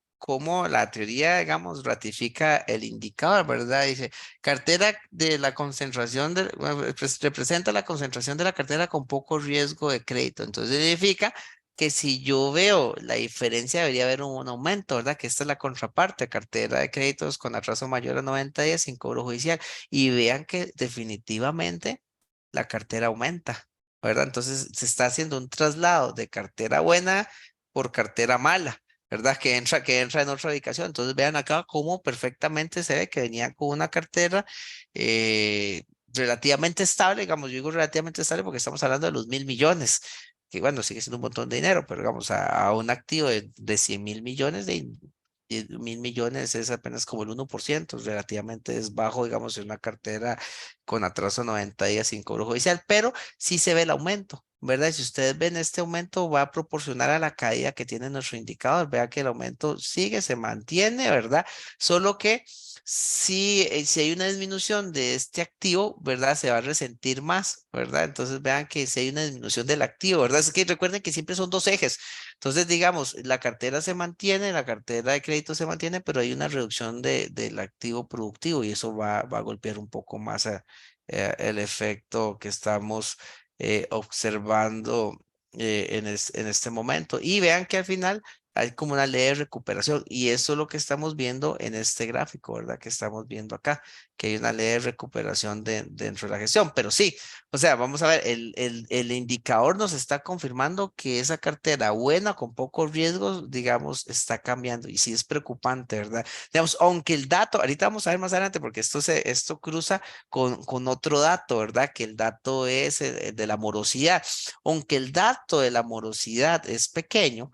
la teoría, digamos, ratifica el indicador, ¿verdad? Dice, cartera de la concentración, bueno, representa la concentración de la cartera con poco riesgo de crédito. Entonces significa que si yo veo la diferencia, debería haber un aumento, ¿verdad? Que esta es la contraparte, cartera de créditos con atraso mayor a 90 días sin cobro judicial. Y vean que definitivamente la cartera aumenta. ¿Verdad? Entonces se está haciendo un traslado de cartera buena por cartera mala, ¿verdad? Que entra en otra ubicación. Entonces vean acá cómo perfectamente se ve que venía con una cartera relativamente estable, digamos, yo digo relativamente estable porque estamos hablando de los 1.000 millones, que bueno, sigue siendo un montón de dinero, pero digamos, a un activo de 100.000 millones, de 10.000 millones es apenas como el 1%, relativamente es bajo, digamos, en una cartera con atraso 90 días sin cobro judicial, pero sí se ve el aumento, ¿verdad? Y si ustedes ven este aumento va a proporcionar a la caída que tiene nuestro indicador, vea que el aumento sigue, se mantiene, ¿verdad? Solo que si hay una disminución de este activo, ¿verdad? Se va a resentir más, ¿verdad? Entonces vean que si hay una disminución del activo, ¿verdad? Es que recuerden que siempre son dos ejes. Entonces, digamos, la cartera se mantiene, la cartera de crédito se mantiene, pero hay una reducción del activo productivo y eso va a golpear un poco más el efecto que estamos observando en este momento. Y vean que al final hay como una leve recuperación y eso es lo que estamos viendo en este gráfico, ¿verdad? Que estamos viendo acá, que hay una leve recuperación dentro de la gestión. Pero sí, o sea, vamos a ver, el indicador nos está confirmando que esa cartera buena, con pocos riesgos, digamos, está cambiando y sí es preocupante, ¿verdad? Digamos, aunque el dato, ahorita vamos a ver más adelante porque esto cruza con otro dato, ¿verdad? Que el dato es el de la morosidad. Aunque el dato de la morosidad es pequeño,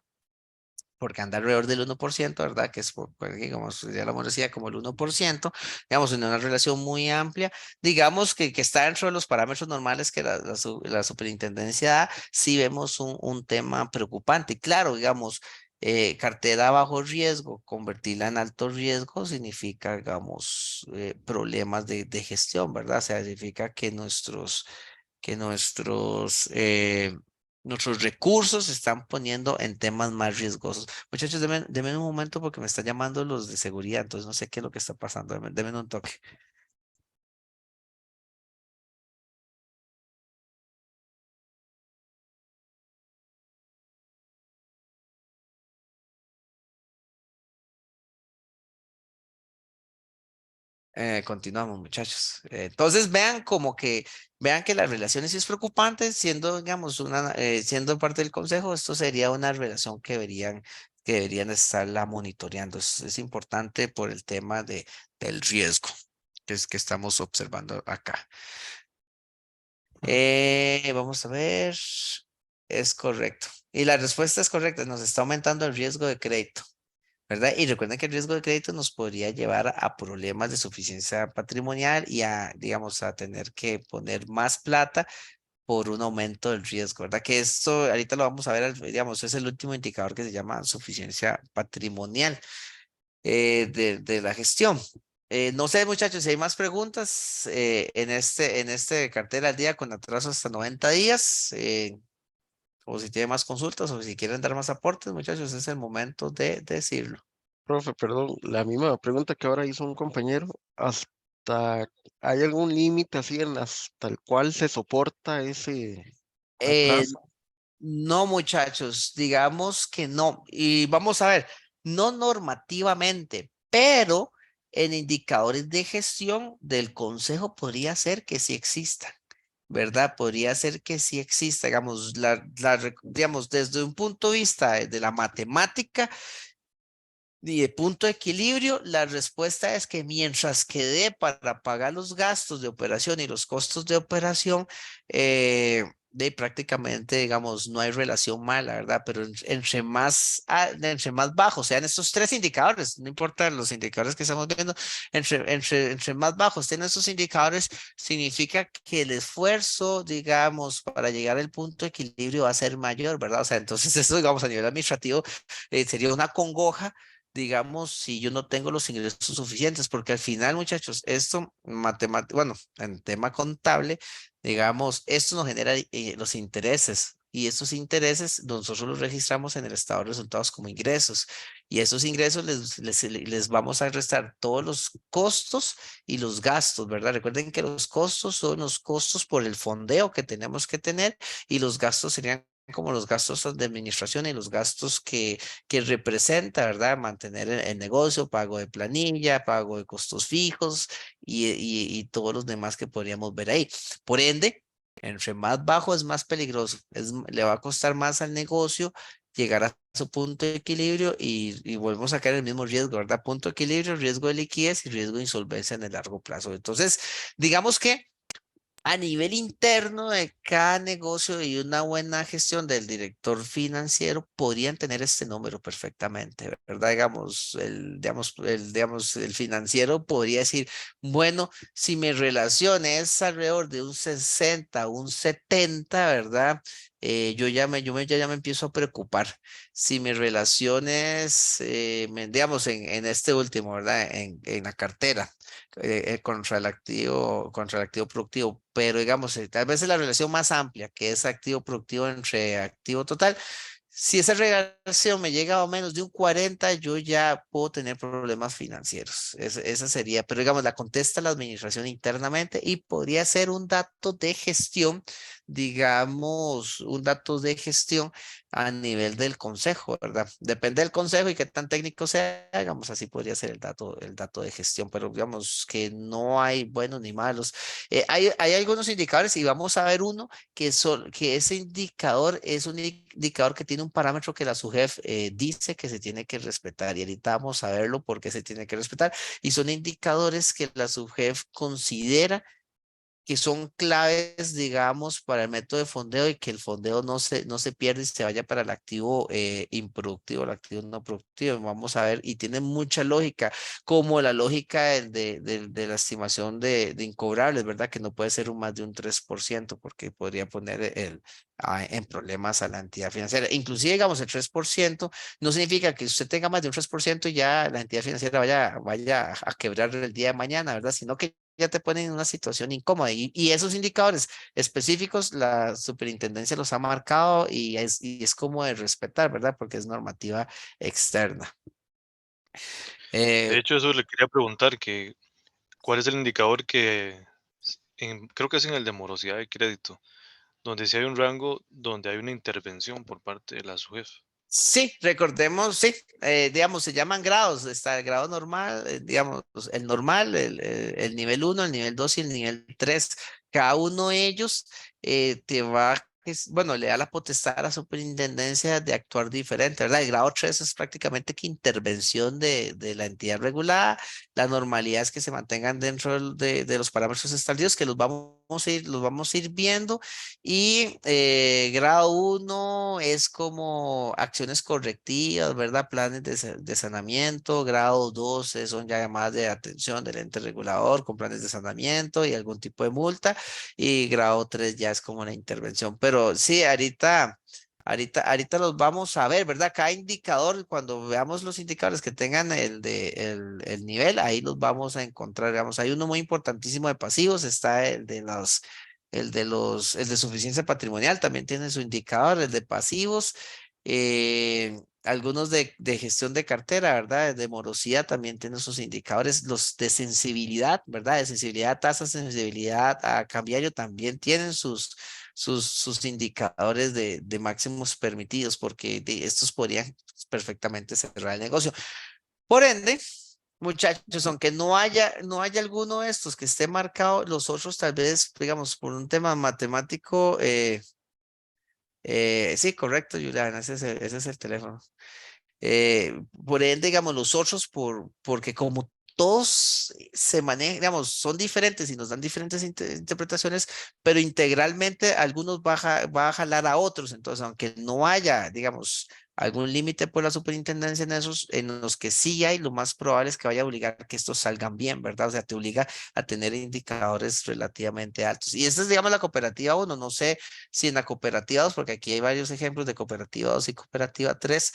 porque anda alrededor del 1%, ¿verdad? Que es, digamos, sería la morosidad como el 1%, digamos, en una relación muy amplia, digamos que está dentro de los parámetros normales que la superintendencia da, sí vemos un tema preocupante. Y claro, digamos, cartera bajo riesgo, convertirla en alto riesgo significa, digamos, problemas de gestión, ¿verdad? O sea, significa que nuestros recursos se están poniendo en temas más riesgosos. Muchachos, denme un momento porque me están llamando los de seguridad, entonces no sé qué es lo que está pasando. Denme un toque. Continuamos, muchachos. Entonces vean que las relaciones sí es preocupante, siendo, digamos, siendo parte del consejo, esto sería una relación que deberían estarla monitoreando. Es importante por el tema del riesgo que estamos observando acá. Vamos a ver. Es correcto. Y la respuesta es correcta. Nos está aumentando el riesgo de crédito, ¿verdad? Y recuerden que el riesgo de crédito nos podría llevar a problemas de suficiencia patrimonial y digamos, a tener que poner más plata por un aumento del riesgo, ¿verdad? Que esto ahorita lo vamos a ver, digamos, es el último indicador que se llama suficiencia patrimonial de la gestión. No sé, muchachos, si hay más preguntas en este cartel al día con atraso hasta 90 días, o si tienen más consultas o si quieren dar más aportes, muchachos, es el momento de decirlo. Profe, perdón, la misma pregunta que ahora hizo un compañero, ¿hay algún límite así hasta el cual se soporta ese Eh, atraso? no, muchachos, digamos que no. Y vamos a ver, no normativamente, pero en indicadores de gestión del consejo podría ser que sí existan. ¿Verdad? Podría ser que sí exista, digamos, digamos, desde un punto de vista de la matemática y de punto de equilibrio, la respuesta es que mientras que dé para pagar los gastos de operación y los costos de operación, de prácticamente, digamos, no hay relación mala, ¿verdad? Pero entre más bajos sean estos tres indicadores, no importa los indicadores que estamos viendo, entre más bajos estén estos indicadores, significa que el esfuerzo, digamos, para llegar al punto de equilibrio va a ser mayor, ¿verdad? O sea, entonces eso, digamos, a nivel administrativo, sería una congoja, digamos, si yo no tengo los ingresos suficientes, porque al final, muchachos, esto, bueno, en tema contable, digamos, esto nos genera los intereses. Y estos intereses nosotros los registramos en el estado de resultados como ingresos. Y esos ingresos les vamos a restar todos los costos y los gastos, ¿verdad? Recuerden que los costos son los costos por el fondeo que tenemos que tener y los gastos serían como los gastos de administración y los gastos que representa, ¿verdad? Mantener el negocio, pago de planilla, pago de costos fijos y todos los demás que podríamos ver ahí. Por ende, entre más bajo es más peligroso, le va a costar más al negocio llegar a su punto de equilibrio y volvemos a caer en el mismo riesgo, ¿verdad? Punto de equilibrio, riesgo de liquidez y riesgo de insolvencia en el largo plazo. Entonces, digamos que a nivel interno de cada negocio y una buena gestión del director financiero podrían tener este número perfectamente, ¿verdad? El financiero podría decir, bueno, si mi relación es alrededor de un 60, un 70, ¿verdad? Ya me empiezo a preocupar. Si mi relación es, digamos, en este último, ¿verdad? En la cartera contra el activo productivo, pero digamos, tal vez es la relación más amplia, que es activo productivo entre activo total. Si esa relación me llega a menos de un 40, yo ya puedo tener problemas financieros. Esa sería, pero digamos, la contesta la administración internamente y podría ser un dato de gestión, digamos, un dato de gestión a nivel del consejo, ¿verdad? Depende del consejo y qué tan técnico sea, digamos, así podría ser el dato de gestión, pero digamos que no hay buenos ni malos. Hay algunos indicadores y vamos a ver uno que ese indicador es un indicador que tiene un parámetro que la SUGEF dice que se tiene que respetar y ahorita vamos a verlo porque se tiene que respetar y son indicadores que la SUGEF considera que son claves, digamos, para el método de fondeo y que el fondeo no se pierda y se vaya para el activo improductivo, el activo no productivo. Vamos a ver, y tiene mucha lógica, como la lógica de la estimación de incobrables, ¿verdad? Que no puede ser más de un 3% porque podría poner en problemas a la entidad financiera. Inclusive, digamos, el 3% no significa que usted tenga más de un 3% y ya la entidad financiera vaya a quebrar el día de mañana, ¿verdad? Sino que ya te ponen en una situación incómoda y esos indicadores específicos la superintendencia los ha marcado y es como de respetar, ¿verdad? Porque es normativa externa. De Eh, hecho, eso le quería preguntar que cuál es el indicador creo que es en el de morosidad de crédito, donde si hay un rango donde hay una intervención por parte de la SUGEF. Sí, recordemos, sí, digamos, se llaman grados, está el grado normal, digamos, el normal, el nivel 1, el nivel 2 y el nivel 3. Cada uno de ellos bueno, le da la potestad a la superintendencia de actuar diferente, ¿verdad? El grado 3 es prácticamente que intervención de la entidad regulada. La normalidad es que se mantengan dentro de los parámetros establecidos, que los vamos a ir viendo y grado 1 es como acciones correctivas, ¿verdad? Planes de saneamiento. Grado 2 son ya llamadas de atención del ente regulador con planes de saneamiento y algún tipo de multa. Y grado 3 ya es como la intervención. Pero sí, ahorita ahorita los vamos a ver, ¿verdad? Cada indicador, cuando veamos los indicadores que tengan el nivel, ahí los vamos a encontrar, digamos, hay uno muy importantísimo de pasivos, está el de suficiencia patrimonial, también tiene su indicador, el de pasivos, algunos de gestión de cartera, ¿verdad? De morosidad también tienen sus indicadores, los de sensibilidad, ¿verdad? De sensibilidad a tasa, sensibilidad a cambiario también tienen sus indicadores de máximos permitidos, porque estos podrían perfectamente cerrar el negocio. Por ende, muchachos, aunque no haya alguno de estos que esté marcado, los otros tal vez, digamos, por un tema matemático, sí, correcto, Juliana, ese es el teléfono. Por ende, digamos, los otros, porque como todos se manejan, digamos, son diferentes y nos dan diferentes interpretaciones, pero integralmente algunos va a jalar a otros. Entonces, aunque no haya, digamos, algún límite por la superintendencia en esos, en los que sí hay, lo más probable es que vaya a obligar que estos salgan bien, ¿verdad? O sea, te obliga a tener indicadores relativamente altos. Y esta es, digamos, la cooperativa 1. No sé si en la cooperativa 2, porque aquí hay varios ejemplos de cooperativa 2 y cooperativa 3,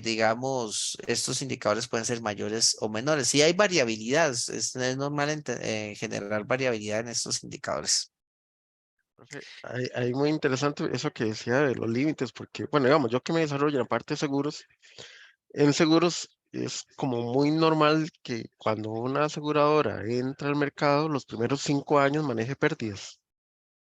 digamos, estos indicadores pueden ser mayores o menores. Sí hay variabilidad, es normal generar variabilidad en estos indicadores. Profe, ahí muy interesante eso que decía de los límites, porque, bueno, digamos, yo que me desarrollo en la parte de seguros, en seguros es como muy normal que cuando una aseguradora entra al mercado, los primeros 5 años maneje pérdidas,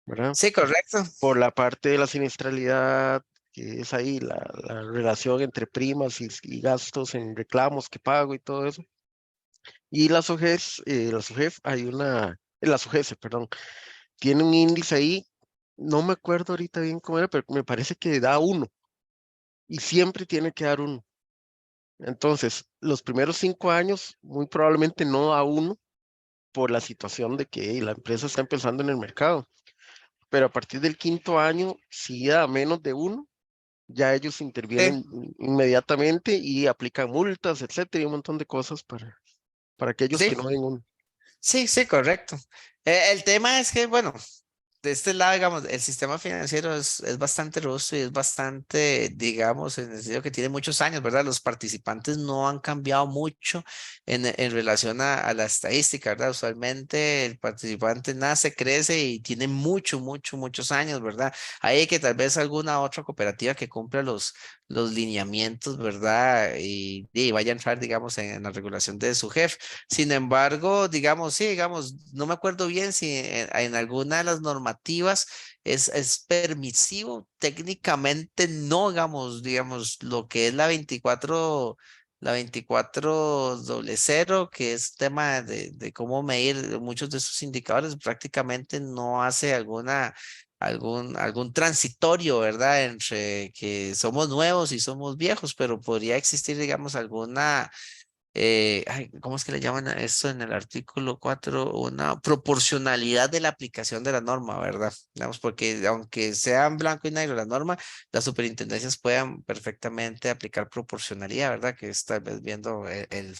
¿verdad? Sí, correcto. Por la parte de la siniestralidad, que es ahí la relación entre primas y gastos en reclamos que pago y todo eso. Y la SUGEF, la SUGEF, perdón, tiene un índice ahí, no me acuerdo ahorita bien cómo era, pero me parece que da 1 y siempre tiene que dar 1. Entonces, los primeros 5 años muy probablemente no da 1 por la situación de que la empresa está empezando en el mercado, pero a partir del 5.º año, si da menos de 1, ya ellos Sí, intervienen inmediatamente y aplican multas, etcétera, y un montón de cosas para aquellos que sí, no den 1. sí, sí, correcto. El tema es que, bueno, de este lado, digamos, el sistema financiero es bastante robusto y es bastante, digamos, en el sentido que tiene muchos años, ¿verdad? Los participantes no han cambiado mucho en relación a la estadística, ¿verdad? Usualmente el participante nace, crece y tiene muchos años, ¿verdad? Hay que tal vez alguna otra cooperativa que cumpla los lineamientos, ¿verdad? Y vaya a entrar, digamos, en la regulación de su jefe. Sin embargo, digamos, sí, digamos, no me acuerdo bien si en alguna de las normativas es permisivo, técnicamente no, digamos, lo que es la 2400, que es tema de cómo medir muchos de esos indicadores, prácticamente no hace algún transitorio, ¿verdad? Entre que somos nuevos y somos viejos, pero podría existir, digamos, alguna ¿cómo es que le llaman a eso en el artículo 4? Una proporcionalidad de la aplicación de la norma, ¿verdad? Digamos, porque aunque sea en blanco y negro la norma, las superintendencias puedan perfectamente aplicar proporcionalidad, ¿verdad? Que es tal vez viendo el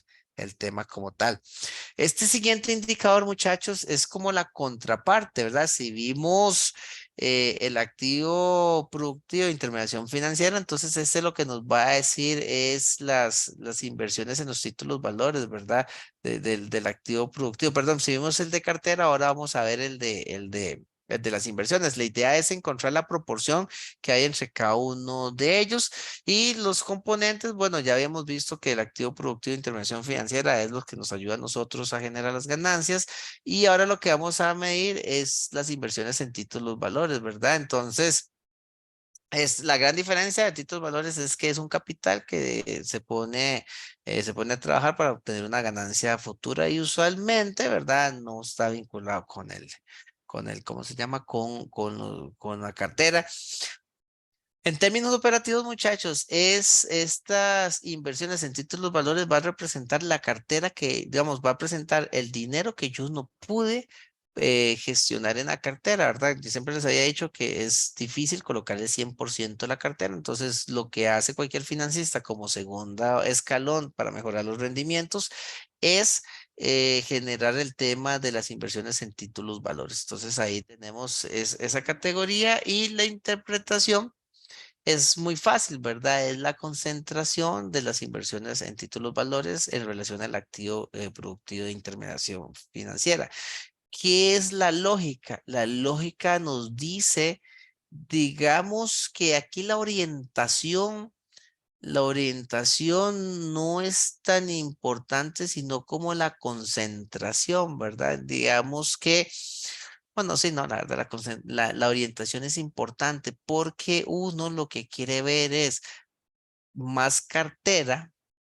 tema como tal. Este siguiente indicador, muchachos, es como la contraparte, ¿verdad? Si vimos el activo productivo de intermediación financiera, entonces este lo que nos va a decir es las inversiones en los títulos valores, ¿verdad? Del activo productivo. Perdón, si vimos el de cartera, ahora vamos a ver el de las inversiones. La idea es encontrar la proporción que hay entre cada uno de ellos y los componentes. Bueno, ya habíamos visto que el activo productivo de intervención financiera es lo que nos ayuda a nosotros a generar las ganancias y ahora lo que vamos a medir es las inversiones en títulos valores, ¿verdad? Entonces, la gran diferencia de títulos valores es que es un capital que se pone a trabajar para obtener una ganancia futura y usualmente, ¿verdad? No está vinculado ¿cómo se llama? Con la cartera. En términos operativos, muchachos, estas inversiones en títulos valores va a representar la cartera que, digamos, va a presentar el dinero que yo no pude gestionar en la cartera, ¿verdad? Yo siempre les había dicho que es difícil colocar el 100% de la cartera, entonces lo que hace cualquier financista como segunda escalón para mejorar los rendimientos es generar el tema de las inversiones en títulos valores. Entonces ahí tenemos esa categoría y la interpretación es muy fácil, ¿verdad? Es la concentración de las inversiones en títulos valores en relación al activo productivo de intermediación financiera. ¿Qué es la lógica? La lógica nos dice, digamos que aquí la orientación no es tan importante, sino como la concentración, ¿verdad? Digamos que, bueno, sí, no, la verdad, la orientación es importante porque uno lo que quiere ver es más cartera,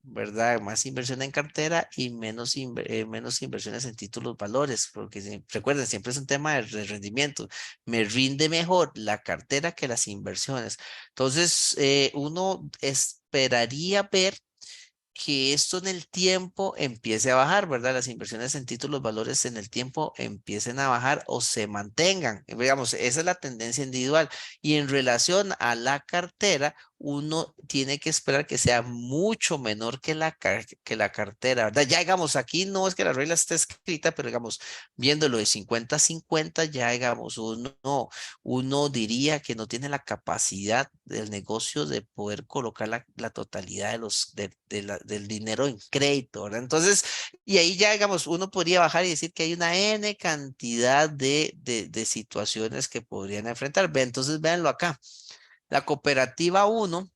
¿verdad? Más inversión en cartera y menos inversiones en títulos valores, porque recuerden, siempre es un tema de rendimiento. Me rinde mejor la cartera que las inversiones. Entonces, uno esperaría ver que esto en el tiempo empiece a bajar, ¿verdad? Las inversiones en títulos valores en el tiempo empiecen a bajar o se mantengan. Digamos, esa es la tendencia individual. Y en relación a la cartera, uno tiene que esperar que sea mucho menor que que la cartera, ¿verdad? Ya digamos, aquí no es que la regla esté escrita, pero digamos, viéndolo de 50-50, ya digamos, uno diría que no tiene la capacidad del negocio de poder colocar la totalidad del dinero en crédito, ¿verdad? Entonces, y ahí ya, digamos, uno podría bajar y decir que hay una N cantidad de situaciones que podrían enfrentar. Entonces, véanlo acá. La cooperativa 1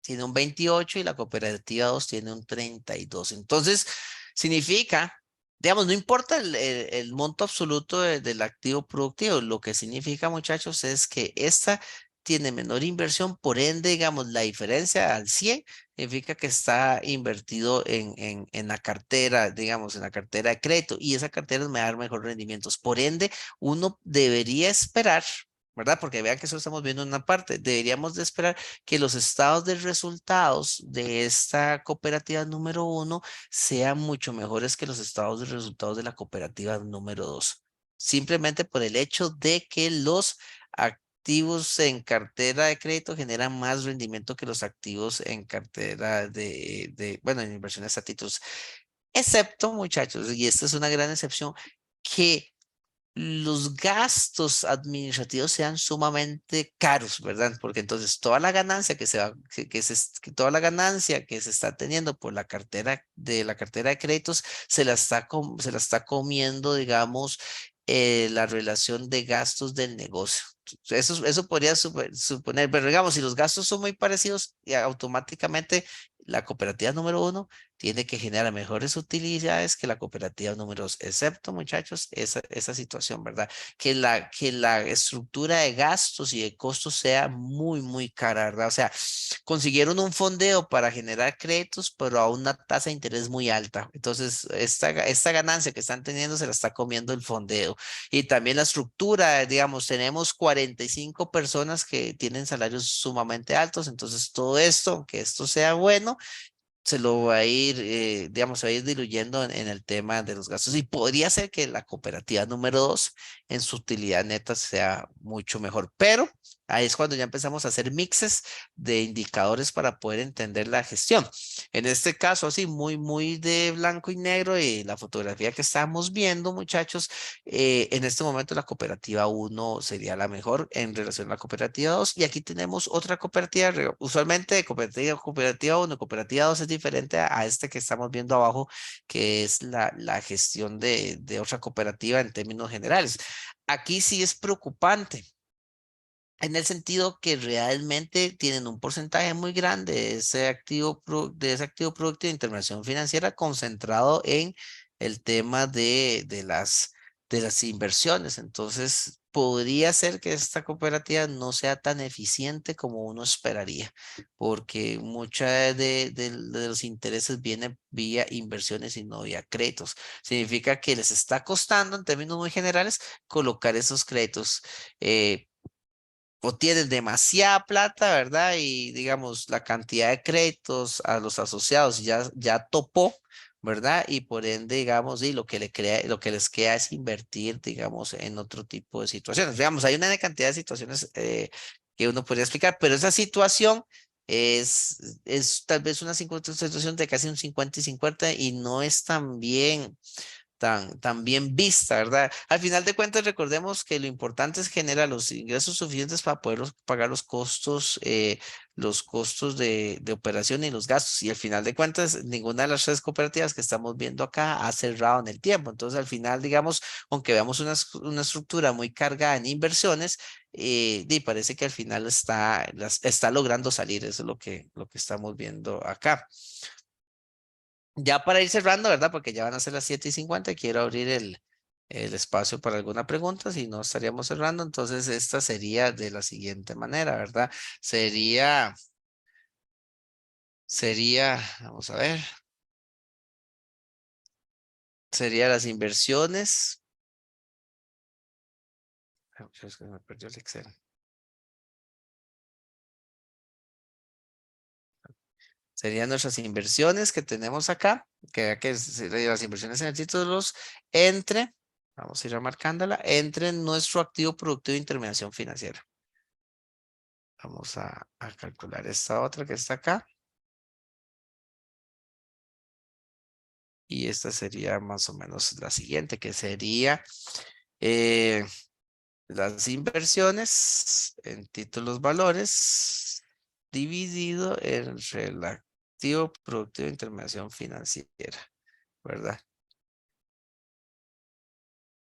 tiene un 28 y la cooperativa 2 tiene un 32. Entonces, significa, digamos, no importa el monto absoluto del activo productivo, lo que significa, muchachos, es que esta tiene menor inversión, por ende, digamos, la diferencia al 100 significa que está invertido en la cartera, digamos, en la cartera de crédito y esa cartera me va a dar mejores rendimientos. Por ende, uno debería esperar, ¿verdad? Porque vean que eso estamos viendo en una parte, deberíamos de esperar que los estados de resultados de esta cooperativa número 1 sean mucho mejores que los estados de resultados de la cooperativa número 2. Simplemente por el hecho de que los activos en cartera de crédito generan más rendimiento que los activos en cartera bueno, en inversiones a títulos. Excepto, muchachos, y esta es una gran excepción, que los gastos administrativos sean sumamente caros, ¿verdad? Porque entonces toda la ganancia que toda la ganancia que se está teniendo por la cartera de créditos se la está comiendo, digamos, la relación de gastos del negocio. Eso podría suponer, pero digamos, si los gastos son muy parecidos, automáticamente la cooperativa número 1 tiene que generar mejores utilidades que la cooperativa número 2, excepto, muchachos, esa situación, ¿verdad? Que la estructura de gastos y de costos sea muy, muy cara, ¿verdad? O sea, consiguieron un fondeo para generar créditos, pero a una tasa de interés muy alta. Entonces, esta ganancia que están teniendo se la está comiendo el fondeo. Y también la estructura, digamos, tenemos 45 personas que tienen salarios sumamente altos, entonces todo esto, aunque esto sea bueno, se lo va a ir, digamos, se va a ir diluyendo en el tema de los gastos y podría ser que la cooperativa número 2 en su utilidad neta sea mucho mejor, pero ahí es cuando ya empezamos a hacer mixes de indicadores para poder entender la gestión. En este caso, así muy, muy de blanco y negro y la fotografía que estamos viendo, muchachos, en este momento la cooperativa 1 sería la mejor en relación a la cooperativa 2 y aquí tenemos otra cooperativa, usualmente cooperativa 1, cooperativa 2 es diferente a este que estamos viendo abajo, que es la gestión de otra cooperativa en términos generales. Aquí sí es preocupante en el sentido que realmente tienen un porcentaje muy grande de de ese activo productivo de intervención financiera concentrado en el tema de las inversiones. Entonces, podría ser que esta cooperativa no sea tan eficiente como uno esperaría, porque mucha de los intereses vienen vía inversiones y no vía créditos. Significa que les está costando, en términos muy generales, colocar esos créditos. O tienen demasiada plata, ¿verdad? Y digamos, la cantidad de créditos a los asociados ya topó, ¿verdad? Y por ende, digamos, y lo que les queda es invertir, digamos, en otro tipo de situaciones. Digamos, hay una cantidad de situaciones que uno podría explicar, pero esa situación es tal vez una situación de casi un 50 y 50 y no es tan bien tan bien vista, ¿verdad? Al final de cuentas, recordemos que lo importante es generar los ingresos suficientes para poder pagar los costos de operación y los gastos. Y al final de cuentas, ninguna de las tres cooperativas que estamos viendo acá ha cerrado en el tiempo. Entonces, al final, digamos, aunque veamos una estructura muy cargada en inversiones, parece que al final está logrando salir. Eso es lo que estamos viendo acá. Ya para ir cerrando, ¿verdad? Porque ya van a ser las 7:50 y quiero abrir el espacio para alguna pregunta, si no estaríamos cerrando. Entonces, esta sería de la siguiente manera, ¿verdad? Vamos a ver, sería las inversiones. Es que me perdió el Excel. Serían nuestras inversiones que tenemos acá, que serían las inversiones en el títulos vamos a ir marcándola, entre nuestro activo productivo de intermediación financiera. Vamos a calcular esta otra que está acá. Y esta sería más o menos la siguiente, que sería las inversiones en títulos valores dividido entre el activo productivo de intermediación financiera, ¿verdad?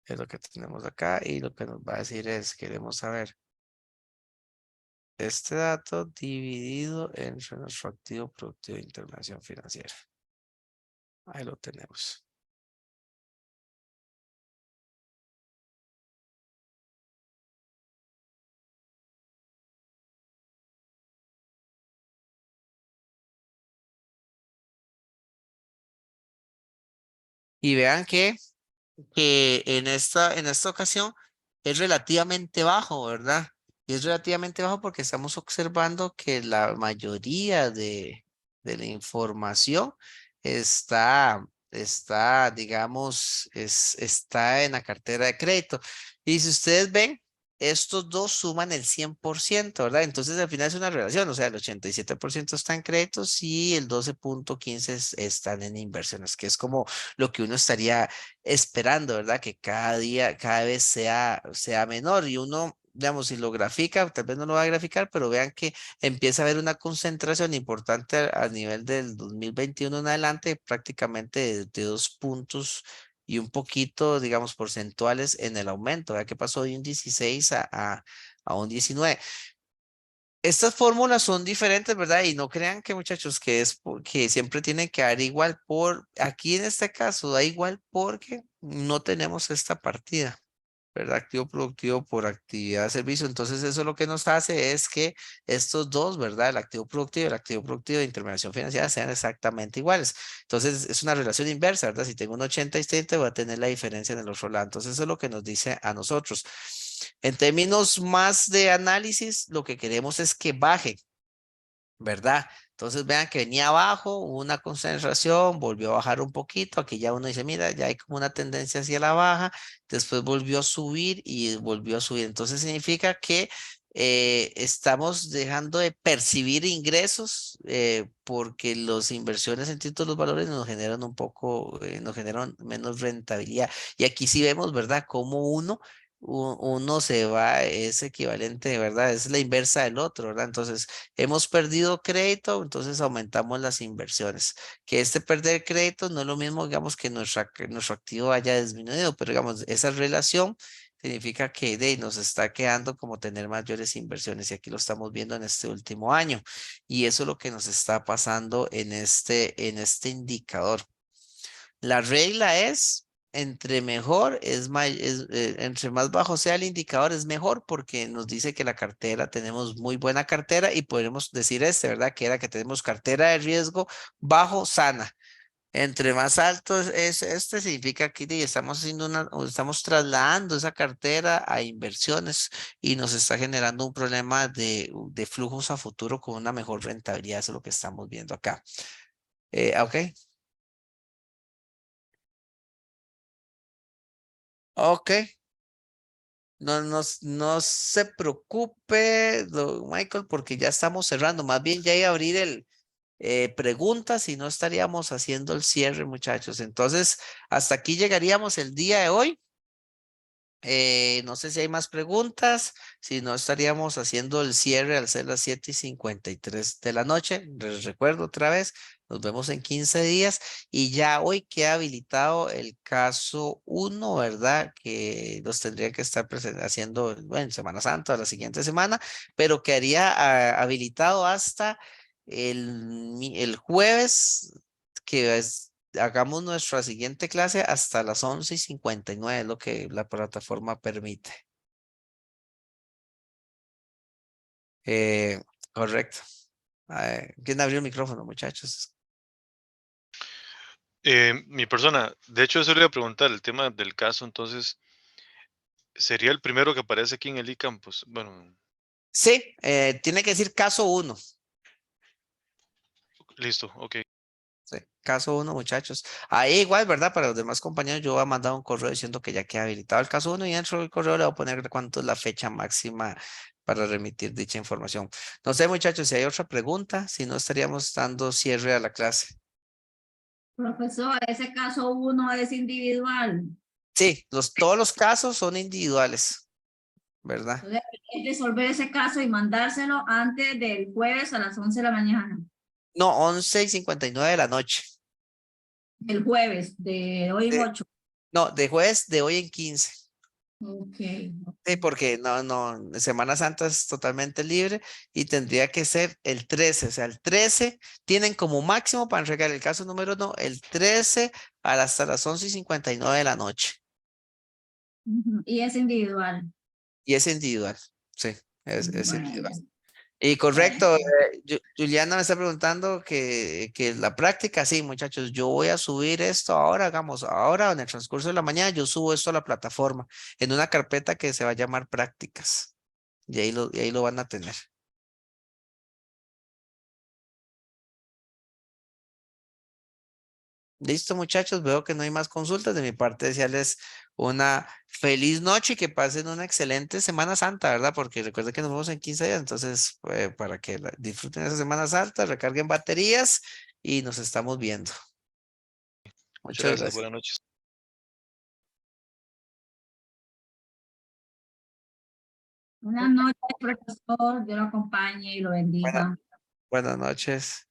Es lo que tenemos acá y lo que nos va a decir es, queremos saber este dato dividido entre nuestro activo productivo de intermediación financiera. Ahí lo tenemos. Y vean que en esta ocasión es relativamente bajo, ¿verdad? Y es relativamente bajo porque estamos observando que la mayoría de la información digamos, está en la cartera de crédito. Y si ustedes ven, estos dos suman el 100%, ¿verdad? Entonces al final es una relación, o sea, el 87% está en créditos y el 12.15 están en inversiones, que es como lo que uno estaría esperando, ¿verdad? Que cada día, cada vez sea menor y uno, digamos, si lo grafica, tal vez no lo va a graficar, pero vean que empieza a haber una concentración importante a nivel del 2021 en adelante, prácticamente de 2 puntos y un poquito, digamos, porcentuales en el aumento, ¿verdad? Que pasó de un 16 a un 19. Estas fórmulas son diferentes, ¿verdad? Y no crean que muchachos que es porque siempre tiene que dar igual aquí en este caso da igual porque no tenemos esta partida, ¿verdad? Activo productivo por actividad de servicio. Entonces eso lo que nos hace es que estos dos, ¿verdad? El activo productivo y el activo productivo de intermediación financiera sean exactamente iguales. Entonces es una relación inversa, ¿verdad? Si tengo un 80 y 70 voy a tener la diferencia en el otro lado. Entonces eso es lo que nos dice a nosotros. En términos más de análisis, lo que queremos es que baje, ¿verdad? Entonces vean que venía abajo, hubo una concentración, volvió a bajar un poquito, aquí ya uno dice, mira, ya hay como una tendencia hacia la baja, después volvió a subir y volvió a subir. Entonces significa que estamos dejando de percibir ingresos porque las inversiones en títulos valores nos generan nos generan menos rentabilidad. Y aquí sí vemos, ¿verdad? Como uno se va, es equivalente, ¿verdad? Es la inversa del otro, ¿verdad? Entonces, hemos perdido crédito, entonces aumentamos las inversiones. Que perder crédito no es lo mismo, digamos, que nuestro activo haya disminuido, pero digamos, esa relación significa que nos está quedando como tener mayores inversiones y aquí lo estamos viendo en este último año y eso es lo que nos está pasando en este indicador. La regla es, entre mejor entre más bajo sea el indicador es mejor porque nos dice que la cartera, tenemos muy buena cartera y podemos decir ¿verdad? Que era que tenemos cartera de riesgo bajo sana. Entre más alto es significa que estamos trasladando esa cartera a inversiones y nos está generando un problema de flujos a futuro con una mejor rentabilidad. Eso es lo que estamos viendo acá. Ok. Ok. No se preocupe, don Michael, porque ya estamos cerrando. Más bien ya iba a abrir preguntas y no estaríamos haciendo el cierre, muchachos. Entonces, hasta aquí llegaríamos el día de hoy. No sé si hay más preguntas, si no estaríamos haciendo el cierre al ser las 7:53 de la noche. Les recuerdo otra vez, nos vemos en 15 días y ya hoy queda habilitado el caso 1, ¿verdad? Que los tendría que estar haciendo, bueno, en Semana Santa, la siguiente semana, pero quedaría habilitado hasta el jueves, que hagamos nuestra siguiente clase hasta las 11:59, es lo que la plataforma permite. Correcto. ¿Quién abrió el micrófono, muchachos? Mi persona, de hecho, eso le iba a preguntar, el tema del caso, entonces, ¿sería el primero que aparece aquí en el eCampus? Bueno, Sí, tiene que decir caso 1. listo, ok. Sí, caso 1, muchachos. Ahí igual, ¿verdad? Para los demás compañeros, yo voy a mandar un correo diciendo que ya queda habilitado el caso 1 y dentro del correo le voy a poner cuánto es la fecha máxima para remitir dicha información. No sé, muchachos, si hay otra pregunta, si no estaríamos dando cierre a la clase. Profesor, ese caso 1 es individual. Sí, todos los casos son individuales, ¿verdad? Entonces, hay que resolver ese caso y mandárselo antes del jueves a las 11 de la mañana. No, 11:59 de la noche. El jueves de hoy en De- 8. No, de jueves de hoy en 15. Ok. Sí, porque no, Semana Santa es totalmente libre y tendría que ser el 13. O sea, el 13 tienen como máximo para entregar el caso número 1, el 13 hasta las 11:59 de la noche. Ujú. Y es individual. Y es individual. Sí, es Bueno, individual. Y correcto, Juliana me está preguntando que la práctica, sí, muchachos, yo voy a subir esto ahora, hagamos ahora en el transcurso de la mañana, yo subo esto a la plataforma en una carpeta que se va a llamar prácticas y ahí lo van a tener. Listo, muchachos, veo que no hay más consultas. De mi parte, desearles una feliz noche y que pasen una excelente Semana Santa, ¿verdad? Porque recuerden que nos vemos en 15 días, entonces, para que disfruten esa Semana Santa, recarguen baterías y nos estamos viendo. Muchas Muchas gracias, gracias. buenas noches. Buenas noches, profesor. Dios lo acompañe y lo bendiga. Buenas noches.